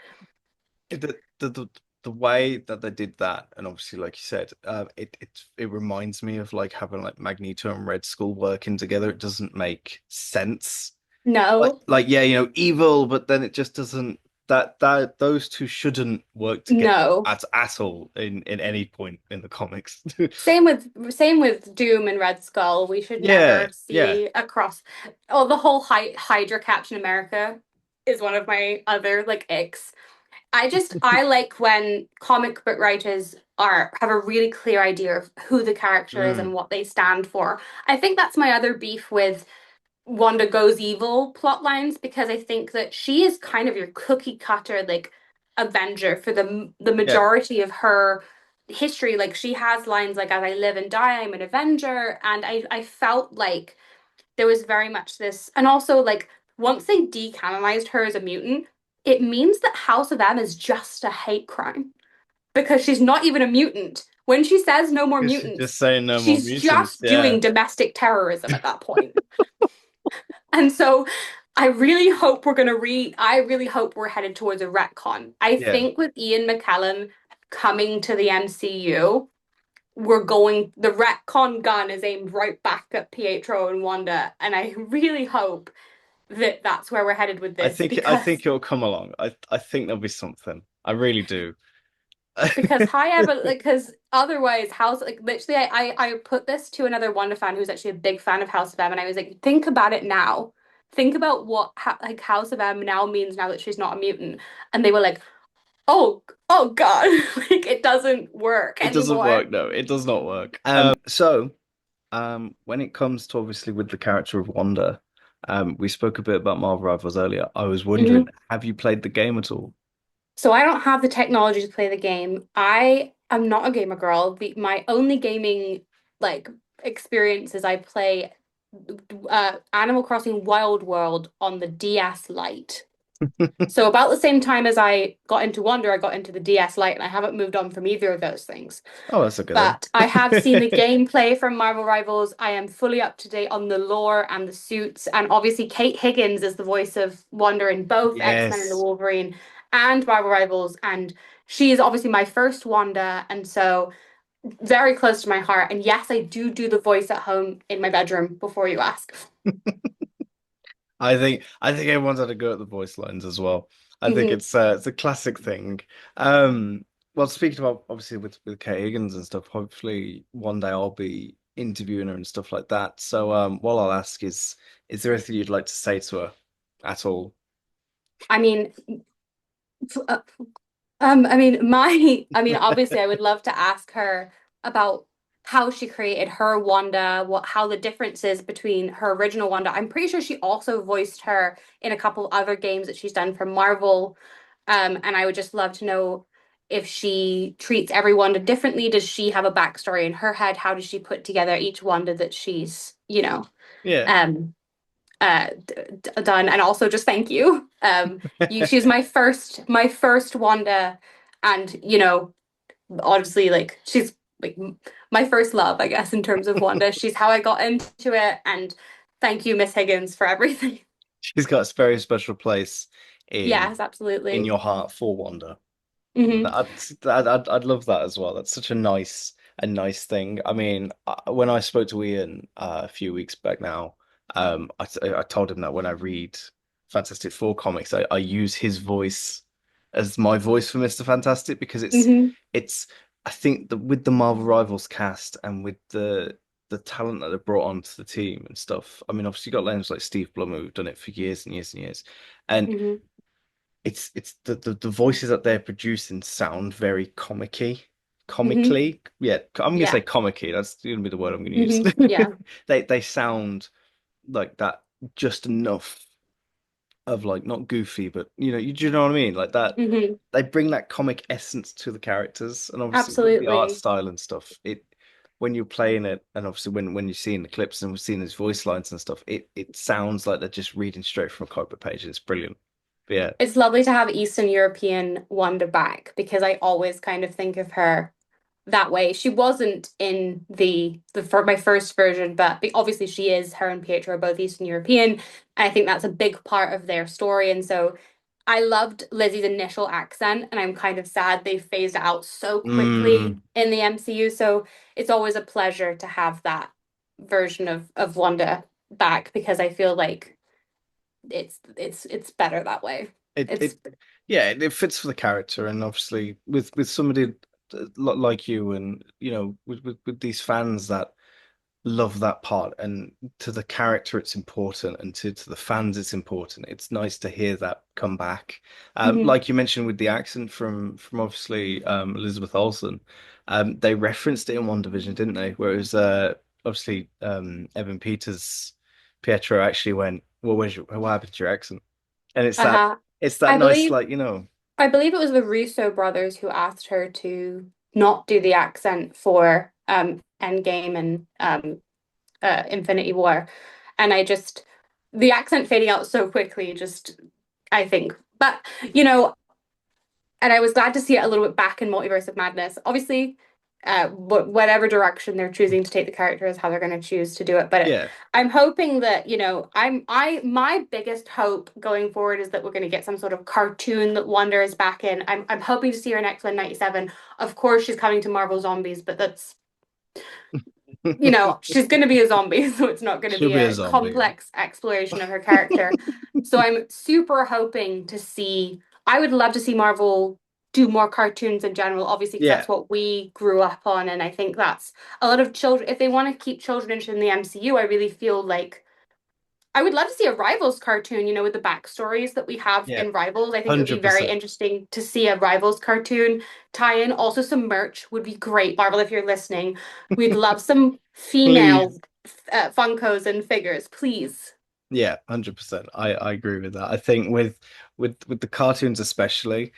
The way that they did that, and obviously, like you said, it reminds me of like having like Magneto and Red Skull working together. It doesn't make sense. No, Yeah, you know, evil, but then it just doesn't. That those two shouldn't work together no. at all in any point in the comics. Same with Doom and Red Skull. We should Yeah, never yeah, see across. Oh, the whole Hydra Captain America is one of my other like icks. I like when comic book writers are have a really clear idea of who the character is mm, and what they stand for. I think that's my other beef with Wanda Goes Evil plot lines, because I think that she is kind of your cookie cutter like Avenger for the yeah. majority of her history. Like she has lines like "As I live and die, I'm an Avenger," and I felt like there was very much this, and also like once they decanonized her as a mutant, it means that House of M is just a hate crime because she's not even a mutant. When she says no more Because she's mutants, just saying no more she's mutants. just Yeah, doing domestic terrorism at that point. And so I really hope we're headed towards a retcon. I yeah. think with Ian McKellen, coming to the MCU, the retcon gun is aimed right back at Pietro and Wanda, and I really hope that that's where we're headed with this I because think it'll come along. I think there'll be something. I really do. however, like, because otherwise, House, like, literally, I put this to another Wanda fan who's actually a big fan of House of M, and I was like, think about it now. Think about what like House of M now means now that she's not a mutant, and they were like, oh God, like it doesn't work It doesn't anymore. work, no. It does not work. When it comes to obviously with the character of Wanda, we spoke a bit about Marvel Rivals earlier. I was wondering, Mhm. have you played the game at all? So I don't have the technology to play the game. I am not a gamer girl. My only gaming like experiences I play Animal Crossing Wild World on the DS Lite. So about the same time as I got into Wonder, I got into the DS Lite, and I haven't moved on from either of those things. Oh, that's okay But I have seen the then. gameplay from Marvel Rivals. I am fully up to date on the lore and the suits. And obviously, Kate Higgins is the voice of Wanda in both X-Men and the Yes. Wolverine and Marvel Rivals. And she is obviously my first Wanda. And so very close to my heart. And yes, I do the voice at home in my bedroom before you ask. I think everyone's had a go at the voice lines as well. I think Hmm. it's a classic thing. Um, well, speaking of obviously with Kate Higgins and stuff, hopefully one day I'll be interviewing her and stuff like that. So what I'll ask is there anything you'd like to say to her at all? I mean, uh, obviously, I would love to ask her about how she created her Wanda, how the difference is between her original Wanda. I'm pretty sure she also voiced her in a couple other games that she's done for Marvel. And I would just love to know if she treats every Wanda differently. Does she have a backstory in her head? How does she put together each Wanda that she's, Yeah. um, done? And also just thank you. She's my first Wanda, and honestly, like she's like my first love, I guess, in terms of Wanda. She's how I got into it, and thank you, Miss Higgins, for everything. She's got a very special place in Yes, absolutely. your heart for Wanda. Hmm. I'd love that as well. That's such a nice thing. I mean, when I spoke to Ian a few weeks back now, I told him that when I read Fantastic Four comics, I use his voice as my voice for Mr. Fantastic because Hmm. it's I think that with the Marvel Rivals cast and with the talent that they brought onto the team and stuff. I mean, obviously you got names like Steve Blum who've done it for years and years and years. And Hmm. it's the voices that they're producing sound very Hmm. comically. Yeah, I'm gonna Yeah. say comicky. That's gonna be the word I'm gonna use. Hmm. Yeah. They sound like that just enough of like not goofy, but do you know what I mean? Like that Hmm. they bring that comic essence to the characters, and obviously with the art Absolutely. style and stuff, it when you're playing it, and obviously when you're seeing the clips and we're seeing his voice lines and stuff, it sounds like they're just reading straight from a comic book page. It's brilliant. But yeah. It's lovely to have Eastern European Wanda back because I always kind of think of her that way. She wasn't in the for my first version, but obviously she is. Her and Pietro are both Eastern European, and I think that's a big part of their story. And so I loved Lizzie's initial accent, and I'm kind of sad they phased it out so quickly Mm. in the MCU. So it's always a pleasure to have that version of Wanda back because I feel like it's better that way. It It's it yeah, it fits for the character, and obviously with somebody like you, and with these fans that love that part, and to the character it's important, and to the fans it's important. It's nice to hear that come back. Mhm. Like you mentioned with the accent from obviously Elizabeth Olsen, they referenced it in WandaVision, didn't they? Whereas obviously Evan Peters, Pietro actually went, "Well, what happened to your accent?" And Uh-huh. it's that I nice, believe like, I believe it was the Russo brothers who asked her to not do the accent for Endgame and Infinity War. And I just the accent fading out so quickly, just I think. But you know, and I was glad to see it a little bit back in Multiverse of Madness. Obviously, whatever direction they're choosing to take the character is how they're going to choose to do it. But Yeah, I'm hoping that, my biggest hope going forward is that we're going to get some sort of cartoon that Wanda is back in. I'm hoping to see her in X-Men 97. Of course, she's coming to Marvel Zombies, but that's, she's going to be a zombie, so it's not going to she'll be be a a zombie. Yeah, complex exploration of her character. So I'm super hoping to see, I would love to see Marvel do more cartoons in general, obviously, because yeah, that's what we grew up on. And I think that's a lot of children, if they want to keep children interested in the MCU, I really feel like I would love to see a Rivals cartoon, with the backstories that we have yeah, in Rivals. I think it would be very 100%. interesting to see a Rivals cartoon tie in. Also, some merch would be great. Marvel, if you're listening, we'd love some female Please. Funkos and figures, please. Yeah, 100%. I agree with that. I think with the cartoons especially,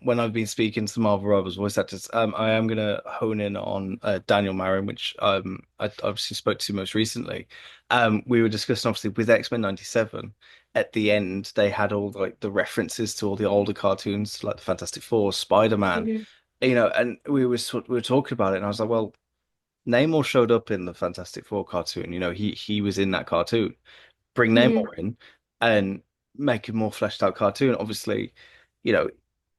when I've been speaking to Marvel Rivals voice actors, I am gonna hone in on Daniel Marin, which I obviously spoke to most recently. We were discussing obviously with X-Men 97. At the end, they had all like the references to all the older cartoons, like the Fantastic Four, Spider-Man, Hmm. and we were talking about it, and I was like, well, Namor showed up in the Fantastic Four cartoon. He was in that cartoon. Bring Hmm. Namor in and make a more fleshed out cartoon. Obviously, you know,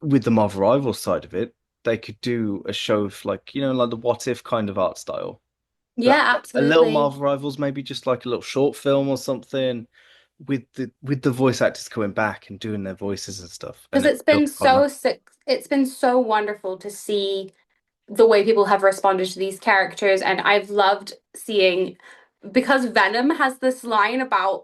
with the Marvel Rivals side of it, they could do a show of like, like the what if kind of art style. But Yeah, a little absolutely. Marvel Rivals, maybe just like a little short film or something with the voice actors coming back and doing their voices and stuff, and Because then build upon that. it's been so wonderful to see the way people have responded to these characters, and I've loved seeing, because Venom has this line about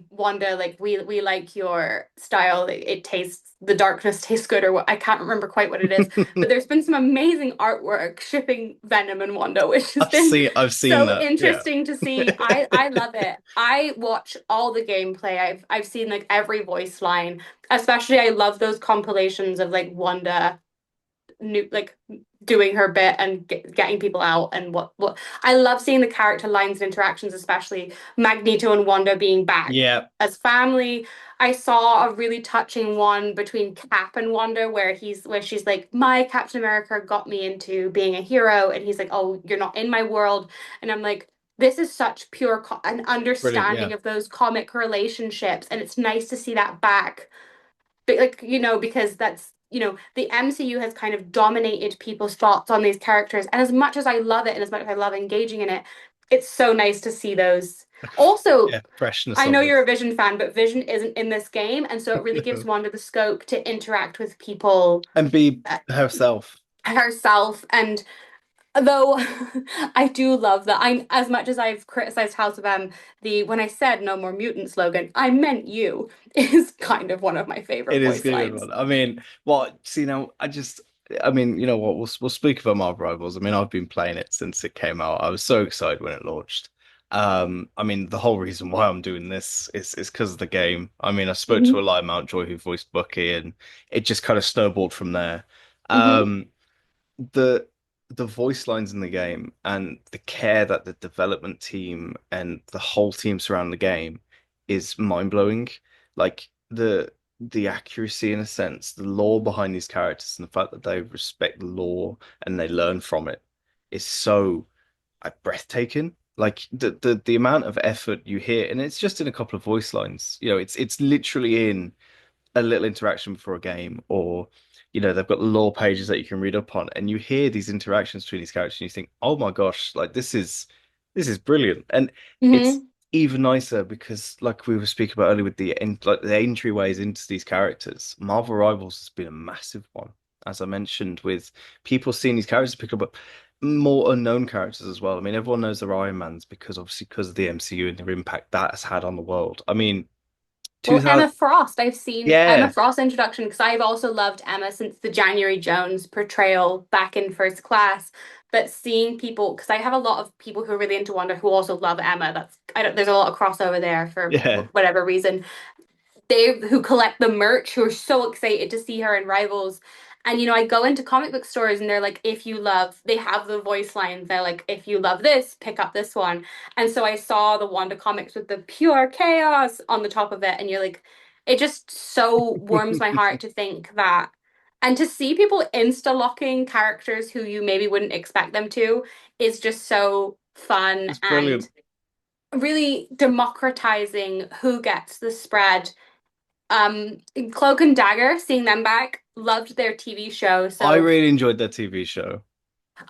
Wanda, like, we like your style, it tastes, the darkness tastes good, or what, I can't remember quite what it is, but there's been some amazing artwork shipping Venom and Wanda, which has been I've seen so that. Yeah. interesting to see. I love it. I watch all the gameplay. I've seen like every voice line. Especially I love those compilations of like Wanda new, like, doing her bit and getting people out, and what I love seeing the character lines and interactions, especially Magneto and Wanda being back Yeah. as family. I saw a really touching one between Cap and Wanda where she's like, my Captain America got me into being a hero, and he's like, oh, you're not in my world, and I'm like, this is such pure an Brilliant. understanding Yeah. of those comic relationships, and it's nice to see that back. But like, because that's, the MCU has kind of dominated people's thoughts on these characters. And as much as I love it and as much as I love engaging in it, it's so nice to see those. Also, Yeah. Freshness I know of you're a Vision fan, but Vision isn't in this game, and so it really gives it. Wanda the scope to interact with people And be uh, herself. herself. And though I do love that, I, as much as I've criticized House of M, the when I said no more mutant slogan, I meant you, is kind of one of my favorite It is voice a good lines. one. I mean, what? See now, I mean, you know what? We'll speak about Marvel Rivals. I mean, I've been playing it since it came out. I was so excited when it launched. I mean, the whole reason why I'm doing this is because of the game. I mean, I spoke to Hmm. Eli Mountjoy who voiced Bucky, and it just kind of snowballed from there. Hmm. Um, the the voice lines in the game and the care that the development team and the whole team surround the game is mind-blowing. Like the accuracy in a sense, the lore behind these characters and the fact that they respect the lore and they learn from it is so breathtaking. Like the amount of effort you hear, and it's just in a couple of voice lines. It's literally in a little interaction before a game, or they've got lore pages that you can read up on, and you hear these interactions between these characters, and you think, oh my gosh, like this is brilliant, and it's Hmm. even nicer because, like we were speaking about earlier, with like the entryways into these characters, Marvel Rivals has been a massive one, as I mentioned, with people seeing these characters pick up. More unknown characters as well. I mean, everyone knows they're Iron Mans because obviously because of the MCU and their impact that has had on the world. I mean, Well, 2000, Emma Frost, I've seen Emma yeah, Frost's introduction because I've also loved Emma since the January Jones portrayal back in First Class. But seeing people, because I have a lot of people who are really into Wonder who also love Emma. I don't, there's a lot of crossover there for yeah. whatever reason. They who collect the merch who are so excited to see her in Rivals. And I go into comic book stores and they're like, if you love, they have the voice lines. They're like, if you love this, pick up this one. And so I saw the Wanda comics with the pure chaos on the top of it. And you're like, it just so warms my heart to think that And to see people insta-locking characters who you maybe wouldn't expect them to is just so fun It's and brilliant. really democratizing who gets the spread. Cloak and Dagger, seeing them back, loved their TV show. I So really enjoyed that TV show.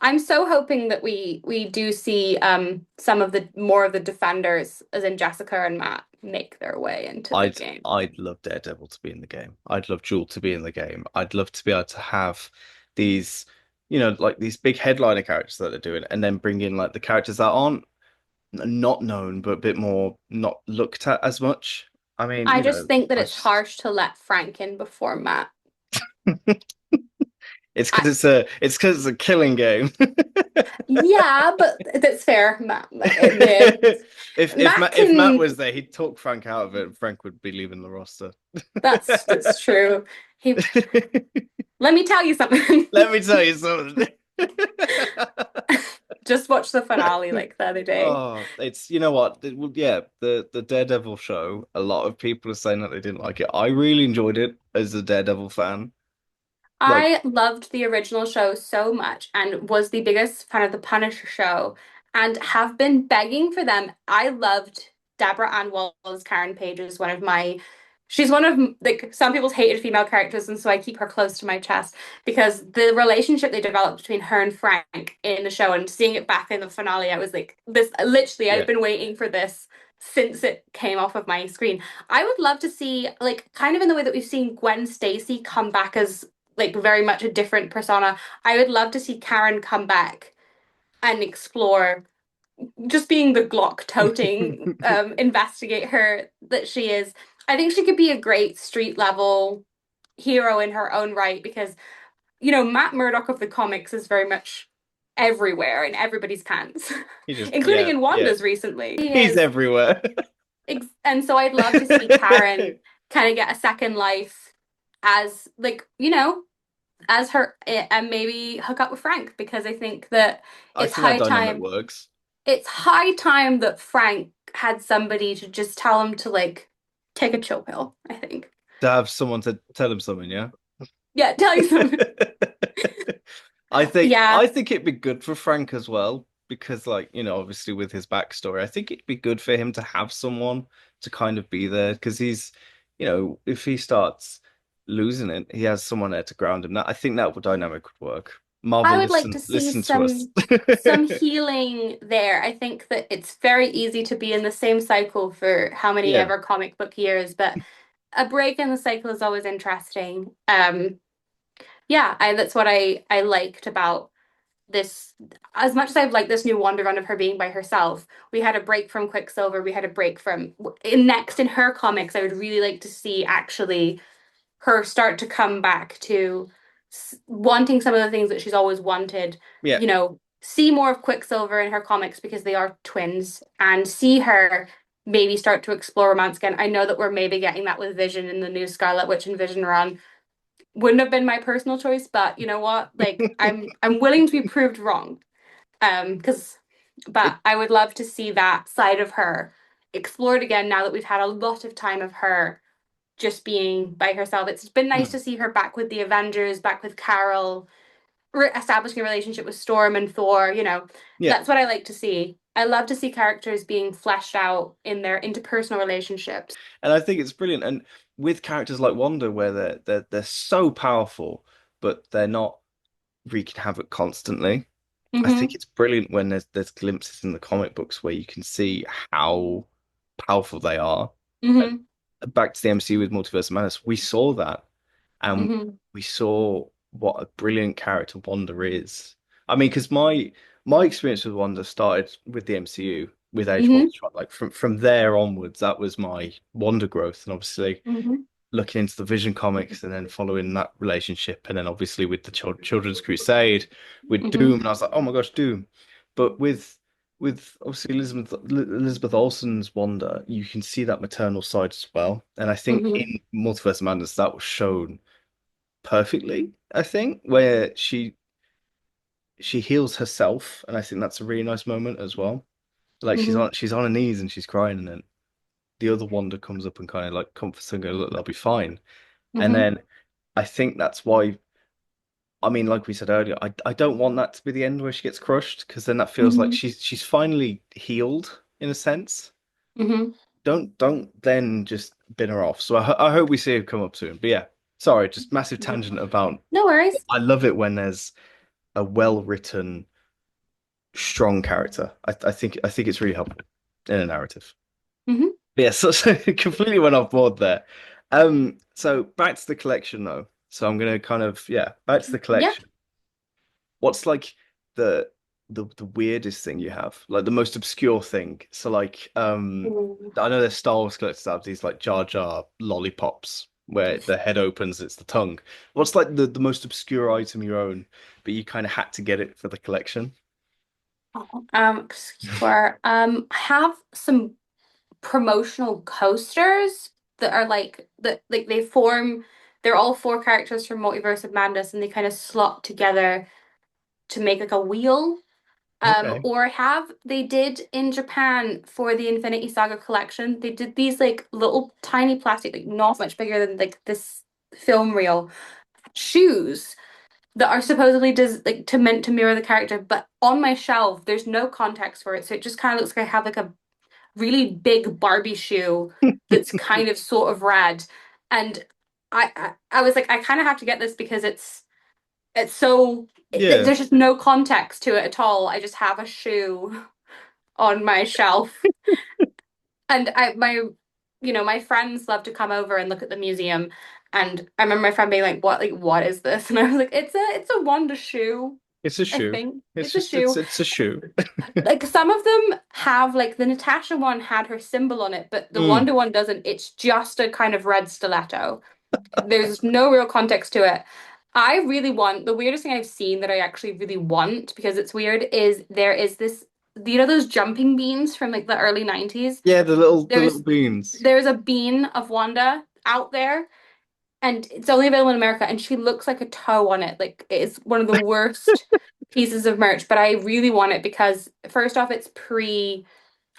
I'm so hoping that we do see some of the more of the defenders, as in Jessica and Matt, make their way into the game. I'd love Daredevil to be in the game. I'd love Jewel to be in the game. I'd love to be able to have these, like these big headliner characters that are doing, and then bring in like the characters that aren't not known, but a bit more not looked at as much. I mean, I just think that I it's just harsh to let Frank in before Matt. it's I, because it's a killing game. yeah, but that's fair. The Matt If Matt can. was there, he'd talk Frank out of it, and Frank would be leaving the roster. That's true. He let me tell you something. Let me tell you something. Just watched the finale like the other day. Oh, it's you know what? Well, yeah, the Daredevil show. A lot of people are saying that they didn't like it. I really enjoyed it as a Daredevil fan. Like, I loved the original show so much and was the biggest fan of the Punisher show and have been begging for them. I loved Deborah Ann Woll's Karen Page is one of my she's one of like some people's hated female characters, and so I keep her close to my chest because the relationship they developed between her and Frank in the show and seeing it back in the finale, I was like, this literally I've yeah, been waiting for this since it came off of my screen. I would love to see, like, kind of in the way that we've seen Gwen Stacy come back as like very much a different persona. I would love to see Karen come back and explore just being the Glock toting investigator that she is. I think she could be a great street level hero in her own right because, Matt Murdock of the comics is very much everywhere in everybody's pants, he just including yeah in yeah. Wanda's recently. He He's is. everywhere. And so I'd love to see Karen kind of get a second life as, like, as her and maybe hook up with Frank because I think that I it's think that high dynamic time. works. It's high time that Frank had somebody to just tell him to like take a chill pill, I think. To have someone to tell him something, yeah. Yeah, tell you something. I Yeah, think it'd be good for Frank as well because like, obviously with his backstory, I think it'd be good for him to have someone to kind of be there because if he starts losing it, he has someone there to ground him. That I think that dynamic would work. Marvel, I would like to see listen to us. some healing there. I think that it's very easy to be in the same cycle for how many Yeah. ever comic book years, but a break in the cycle is always interesting. Yeah, that's what I liked about this. As much as I've liked this new Wonder Run of her being by herself, we had a break from Quicksilver, we had a break from in her comics. I would really like to see actually her start to come back to wanting some of the things that she's always wanted. Yeah. See more of Quicksilver in her comics because they are twins, and see her maybe start to explore romance again. I know that we're maybe getting that with Vision in the new Scarlet Witch and Vision run. Wouldn't have been my personal choice, but you know what? Like I'm willing to be proved wrong. Because It but I would love to see that side of her explored again now that we've had a lot of time of her just being by herself. It's been nice to see her back with the Avengers, back with Carol, establishing a relationship with Storm and Thor. yeah. That's what I like to see. I love to see characters being fleshed out in their interpersonal relationships. And I think it's brilliant. And with characters like Wanda, where they're so powerful, but they're not wreaking havoc constantly. I think Mm-hmm. it's brilliant when there's glimpses in the comic books where you can see how powerful they are. And Mm-hmm. back to the MCU with Multiverse of Madness, we saw that, and Mm-hmm. we saw what a brilliant character Wanda is. I mean, because my experience with Wanda started with the MCU with Age of Mm-hmm. Ultron. Like from there onwards, that was my Wanda growth, and obviously Mm-hmm. looking into the Vision comics and then following that relationship, and then obviously with the Children's Crusade with Mm-hmm. Doom, and I was like, oh my gosh, Doom. But with obviously Elizabeth Olsen's Wanda, you can see that maternal side as well, and I think Mm-hmm. in Multiverse of Madness that was shown perfectly. I think where she heals herself, and I think that's a really nice moment as well. Like Mm-hmm. she's on her knees and she's crying, and then the other Wanda comes up and kind of like comforts her and goes, look, they'll be fine. And Mm-hmm. then I think that's why. I mean, like we said earlier, I don't want that to be the end where she gets crushed because then that feels like Hmm. she's finally healed in a sense. Hmm. Don't then just bin her off. So I hope we see her come up soon. But yeah, sorry, just massive Yeah. tangent about. No worries. I love it when there's a well-written, strong character. I think it's really helpful in a narrative. Hmm. But yeah, so completely went off board there. So back to the collection though. So I'm gonna kind of back to the Yeah. collection. What's like the the weirdest thing you have? Like the most obscure thing. So like Ooh. I know there's Star Wars collectors have these like Jar Jar lollipops where the head opens, it's the tongue. What's like the most obscure item you own, but you kind of had to get it for the collection? Obscure. I have some promotional coasters that are like they form. They're all four characters from Multiverse of Madness, and they kind of slot together to make like a wheel. Okay. Or have they did in Japan for the Infinity Saga collection, they did these like little tiny plastic, like not much bigger than like this film reel shoes that are supposedly like to meant to mirror the character, but on my shelf there's no context for it, so it just kind of looks like I have like a really big Barbie shoe that's kind of sort of red, and I was like I kind of have to get this because it's so Yeah. there's just no context to it at all. I just have a shoe on my shelf. And my friends love to come over and look at the museum. And I remember my friend being like, what is this?" And I was like, it's a Wanda shoe, It's a I shoe. think. It's It's a just it's shoe. it's a shoe. Like some of them have like the Natasha one had her symbol on it, but the Mm. Wanda one doesn't. It's just a kind of red stiletto. There's no real context to it. I really want the weirdest thing I've seen that I actually really want because it's weird is there is this those jumping beans from like the early 90s. Yeah, the little There's beans. there's a bean of Wanda out there and it's only available in America and she looks like a toe on it. Like it's one of the worst pieces of merch, but I really want it because first off it's pre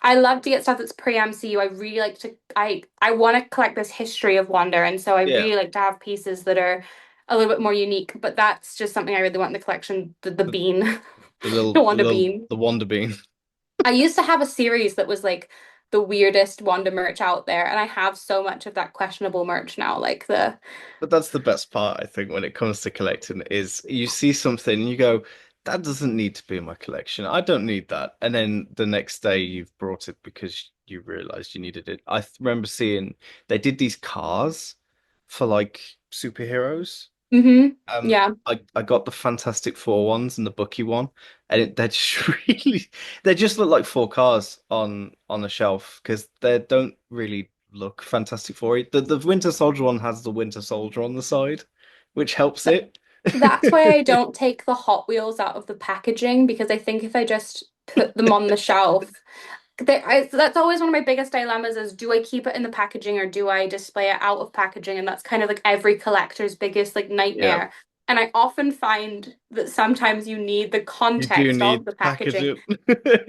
I love to get stuff that's pre-MCU. I really like to I want to collect this history of Wanda, and so I Yeah. really like to have pieces that are a little bit more unique. But that's just something I really want in the collection. The The, bean, the little the the Wanda little bean. the Wonder Bean. I used to have a series that was like the weirdest Wanda merch out there, and I have so much of that questionable merch now. Like the But that's the best part, I think, when it comes to collecting, is you see something and you go, that doesn't need to be in my collection. I don't need that. And then the next day you've brought it because you realized you needed it. Remember seeing they did these cars for like superheroes. yeah, I got the Fantastic Four ones and the Bucky one, and they're just really they just look like four cars on a shelf because they don't really look Fantastic Four. The Winter Soldier one has the Winter Soldier on the side, which helps it. that's why I don't take the Hot Wheels out of the packaging because I think if I just put them on the shelf. That's always one of my biggest dilemmas is do I keep it in the packaging or do I display it out of packaging? And that's kind of like every collector's biggest like Yeah, nightmare. And I often find that sometimes you need the you do context of need the packaging. packaging.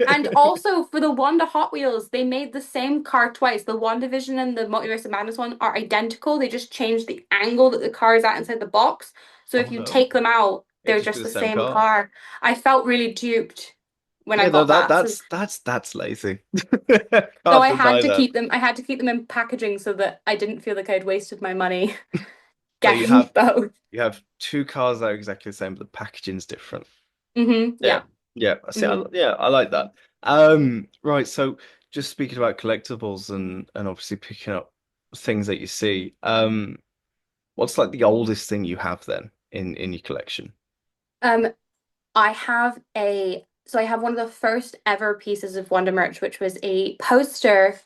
And also for the Wanda Hot Wheels, they made the same car twice. The WandaVision and the Multiverse of Madness one are identical. They just changed the angle that the car is at inside the box. So Oh if you no, take them out, it'd they're just be just the the same same car. car. I felt really duped when I Yeah, no, got that that. So that's lazy. so Can't I had deny to that. keep them. I had to keep them in packaging so that I didn't feel like I'd wasted my money So you getting have both. you have two cars that are exactly the same, but the packaging's different. Yeah. Yeah. Yeah. See, Hmm. I like that. Right. So just speaking about collectibles and obviously picking up things that you see, what's like the oldest thing you have then in your collection? Um, I have one of the first ever pieces of Wonder merch, which was a poster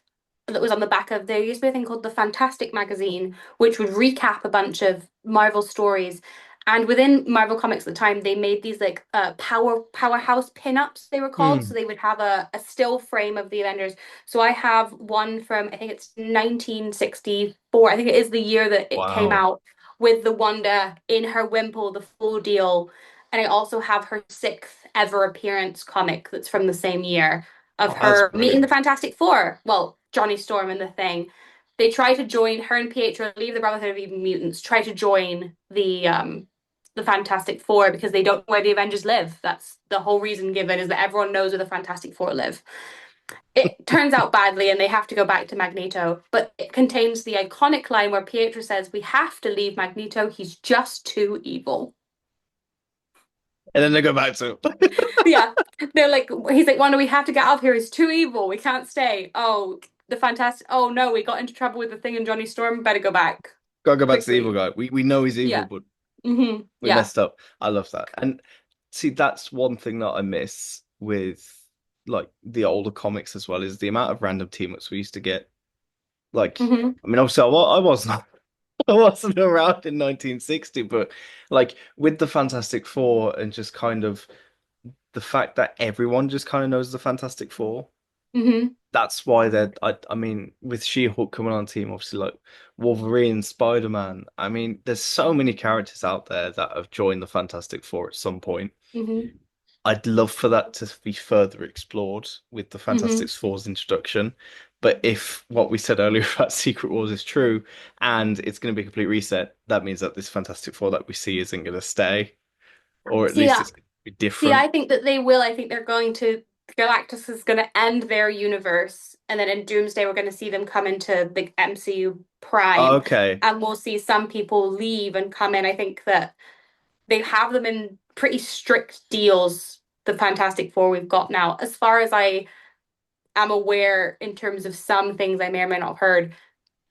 that was on the back of there used to be a thing called the Fantastic magazine, which would recap a bunch of Marvel stories. And within Marvel Comics at the time, they made these like powerhouse pinups, they were called. So Hmm. they would have a still frame of the Avengers. So I have one from I think it's 1964. I think it is the year that it came Wow. out with the Wanda in her wimple, the full deal. And I also have her sixth ever appearance comic that's from the same year of Oh, that's her meeting the brilliant. Fantastic Four. Well, Johnny Storm and the Thing. They try to join her and Pietro, leave the Brotherhood of Even Mutants, try to join the the Fantastic Four because they don't know where the Avengers live. That's the whole reason given is that everyone knows where the Fantastic Four live. It turns out badly and they have to go back to Magneto, but it contains the iconic line where Pietro says, "We have to leave Magneto, he's just too evil." And then they go back to Yeah, they're like, he's like, "Wanda, we have to get out of here, he's too evil, we can't stay." Oh, the Fantastic, oh no, we got into trouble with the Thing and Johnny Storm, better go back gotta go back to the evil quickly. guy. We know he's evil, Yeah. but we Yeah. messed up. I love that. And see, that's one thing that I miss with like the older comics as well is the amount of random team ups we used to get. Like, hmm I mean, obviously, I wasn't I wasn't around in 1960, but like with the Fantastic Four and just kind of the fact that everyone just kind of knows the Fantastic Four. hmm That's why they're. I mean, with She-Hulk coming on the team, obviously, like Wolverine, Spider-Man. I mean, there's so many characters out there that have joined the Fantastic Four at some point. hmm I'd love for that to be further explored with the hmm Fantastic Four's introduction. But if what we said earlier about Secret Wars is true and it's going to be a complete reset, that means that this Fantastic Four that we see isn't going to stay, or at See, least it's going to be see, different. I think that they will. I think they're going to Galactus is going to end their universe, and then in Doomsday we're going to see them come into the MCU Prime, Okay, and we'll see some people leave and come in. I think that they have them in pretty strict deals, the Fantastic Four we've got now. As far as I am aware, in terms of some things I may or may not have heard,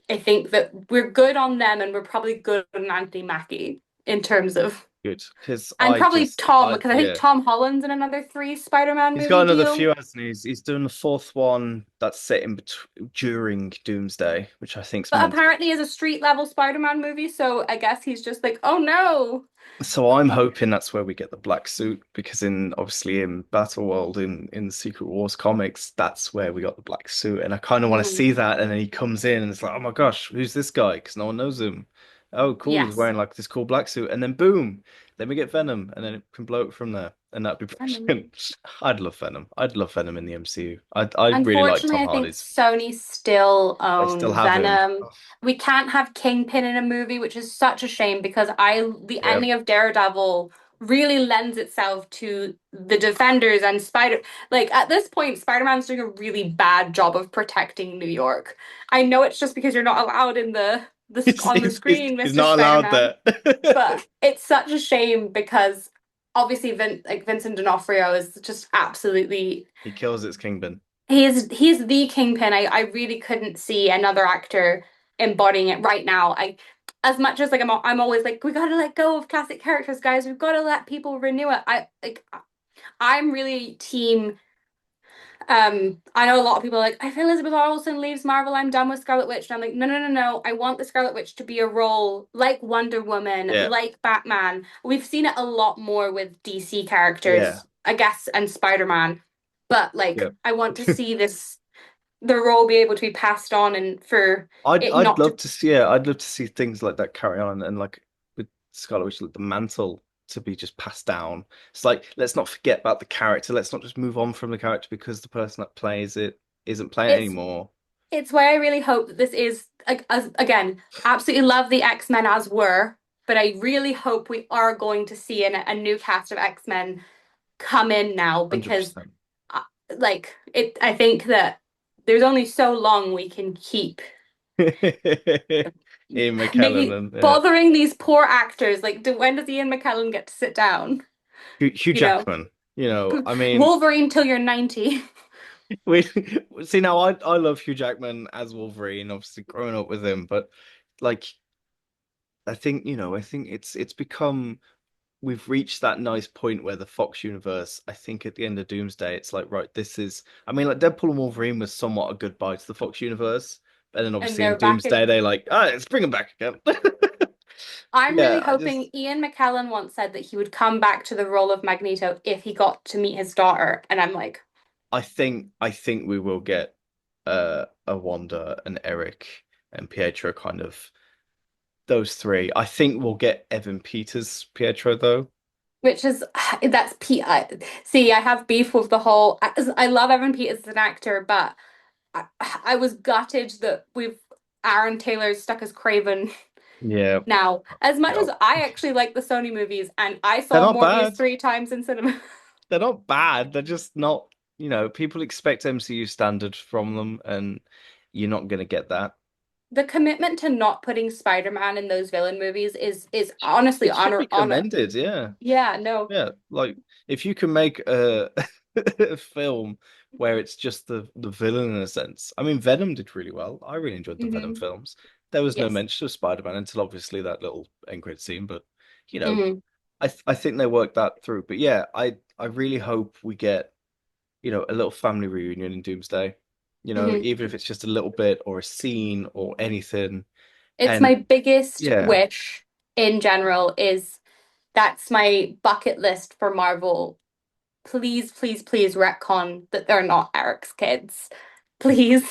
I think that we're good on them and we're probably good on Anthony Mackie in terms of, good. Because and probably Tom, because I think yeah. Tom Holland's in another three Spider-Man He's got movie another deal. few, hasn't he? He's doing the fourth one that's set in between during Doomsday, which I think's But meant to. apparently is a street level Spider-Man movie, so I guess he's just like, oh no. So I'm hoping that's where we get the black suit because in obviously in Battleworld in Secret Wars comics, that's where we got the black suit, and I kind of want to Mhm. see that. And then he comes in and it's like, oh my gosh, who's this guy? Because no one knows him. Oh, cool, he's Yes. wearing like this cool black suit, and then boom, then we get Venom, and then it can blow it from there, and that'd be And brilliant. I'd love Venom. I'd love Venom in the MCU. I really like unfortunately, Tom I think Hardy's. Sony still They still own have him. Venom. We can't have Kingpin in a movie, which is such a shame because the Yep. ending of Daredevil really lends itself to the Defenders and Spider. Like at this point, Spider-Man's doing a really bad job of protecting New York. I know it's just because you're not allowed in on the screen, He's Mr. not allowed Spider-Man, there. but it's such a shame because obviously Vincent D'Onofrio is just absolutely He kills its Kingpin. he's the kingpin. I really couldn't see another actor embodying it right now. I as much as like I'm always like we gotta let go of classic characters, guys. We've got to let people renew it. I'm really team. I know a lot of people are like if Elizabeth Olsen leaves Marvel, I'm done with Scarlet Witch. And I'm like no. I want the Scarlet Witch to be a role like Wonder Woman, Yeah. like Batman. We've seen it a lot more with DC Yeah. characters, I guess, and Spider-Man. But like Yeah. I want to see this the role be able to be passed on and for it I'd not love to to see yeah, I'd love to see things like that carry on and like with Scarlet Witch, like the mantle to be just passed down. It's like let's not forget about the character. Let's not just move on from the character because the person that plays it isn't playing it it's anymore. it's why I really hope that this is like as again absolutely love the X-Men as were, but I really hope we are going to see a new cast of X-Men come in now because 100%. uh, like it I think that there's only so long we can keep Ian McKellen making and bothering these poor actors like when does Ian McKellen get to sit down, Hugh you know? Jackman. I mean, Wolverine till you're 90. we see now. I love Hugh Jackman as Wolverine, obviously growing up with him, but like I think I think it's become we've reached that nice point where the Fox universe, I think at the end of Doomsday, it's like, right, this is, I mean, like Deadpool and Wolverine was somewhat a goodbye to the Fox universe. And then And obviously in they're back Doomsday, in. they like, let's bring them back again. I'm really Yeah, hoping Ian McKellen once said that he would come back to the role of Magneto if he got to meet his daughter. And I'm like, I think we will get a Wanda and Eric and Pietro kind of those three. I think we'll get Evan Peters Pietro though. which is that's see, I have beef with the whole. I love Evan Peters as an actor, but I was gutted that we've Aaron Taylor stuck as Craven Yeah. Now, as much Yeah. as I actually like the Sony movies and I They're saw not Morbius bad. 3 times in cinema, They're not bad. They're just not, people expect MCU standard from them, and you're not going to get that. the commitment to not putting Spider-Man in those villain movies is honestly It should be honor. commended, yeah. Yeah, no. Yeah. Like if you can make a, a film where it's just the villain in a sense. I mean, Venom did really well. I really enjoyed the Venom Hmm. films. There was no Yes. mention of Spider-Man until obviously that little end credit scene, but you know, Hmm. I think they worked that through. But yeah, I really hope we get a little family reunion in Doomsday. Hmm. Even if it's just a little bit or a scene or anything. It's And my biggest yeah, wish in general is that's my bucket list for Marvel. Please, please, please retcon that they're not Eric's kids. Please.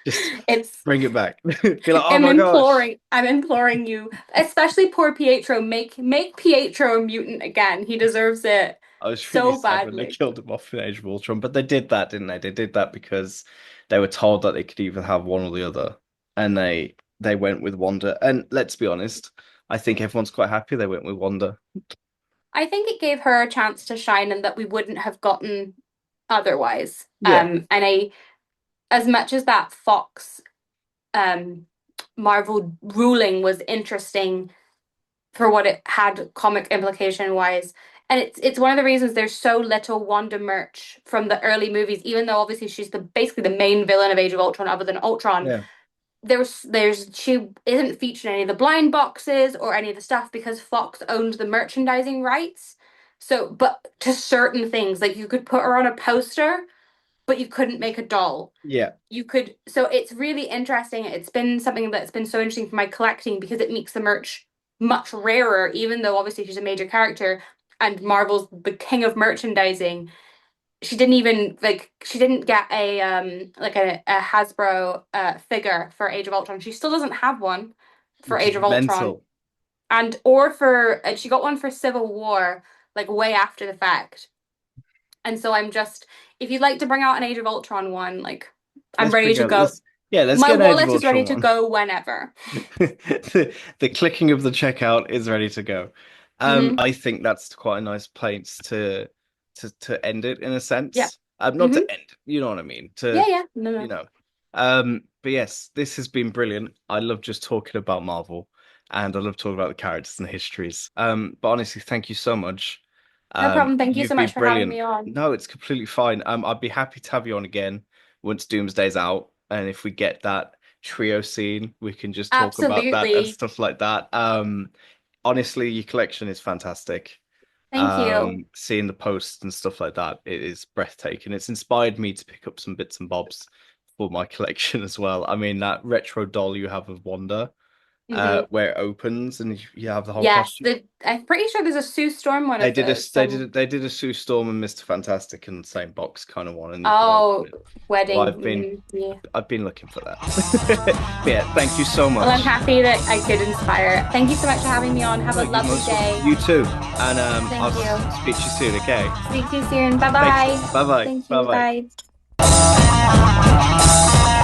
just It's bring it back. Be like, oh my gosh. I'm imploring you, especially poor Pietro, make Pietro a mutant again. He deserves it I was really so sad when they badly. killed him off in Age of Ultron, but they did that, didn't they? They did that because they were told that they could either have one or the other, and they went with Wanda. And let's be honest, I think everyone's quite happy they went with Wanda. I think it gave her a chance to shine and that we wouldn't have gotten otherwise. Yeah, And I, as much as that Fox um Marvel ruling was interesting for what it had comic implication wise. And it's one of the reasons there's so little Wanda merch from the early movies, even though obviously she's the basically the main villain of Age of Ultron, other than Ultron. yeah, There's she isn't featured in any of the blind boxes or any of the stuff because Fox owned the merchandising rights. So, but to certain things, like you could put her on a poster, but you couldn't make a doll. yeah. You could, so it's really interesting. It's been something that's been so interesting for my collecting because it makes the merch much rarer, even though obviously she's a major character and Marvel's the king of merchandising. She didn't get a a Hasbro figure for Age of Ultron. She still doesn't have one for Which Age is of Ultron. mental. And she got one for Civil War, like way after the fact. And so I'm just, if you'd like to bring out an Age of Ultron one, like I'm Let's ready bring to out go. let's Yeah, let's My get an Age of wallet is ready Ultron to one. go whenever. The clicking of the checkout is ready to go. Hmm. I think that's quite a nice place to end it in a Yeah. sense. Not Hmm. to end, you know what I mean? Yeah, yeah. No, You no. know. But yes, this has been brilliant. I love just talking about Marvel, and I love talking about the characters and the histories. But honestly, thank you so much. No problem. Thank you so You've been much for having brilliant. me on. No, it's completely fine. I'd be happy to have you on again once Doomsday's out, and if we get that trio scene, we can just talk about that and Absolutely. stuff like that. Honestly, your collection is fantastic. Thank you. Seeing the posts and stuff like that, it is breathtaking. It's inspired me to pick up some bits and bobs for my collection as well. I mean, that retro doll you have of Wanda, Hmm. where it opens and you have the whole Yes, costume. I'm pretty sure there's a Sue Storm one They of did a those. they did Some a, they did a Sue Storm and Mr. Fantastic in the same box kind of one, and you could open oh it. So wedding. I've been Yeah. I've been looking for that. But yeah, thank you so Well, I'm much. happy that I could inspire. Thank you so much for having me on. Have No, a you're lovely most welcome. day. You too. And I'll Thank you. speak to you soon, okay? Speak to you soon. Bye Thank you. bye. Bye bye. Thank Bye you. bye. Bye.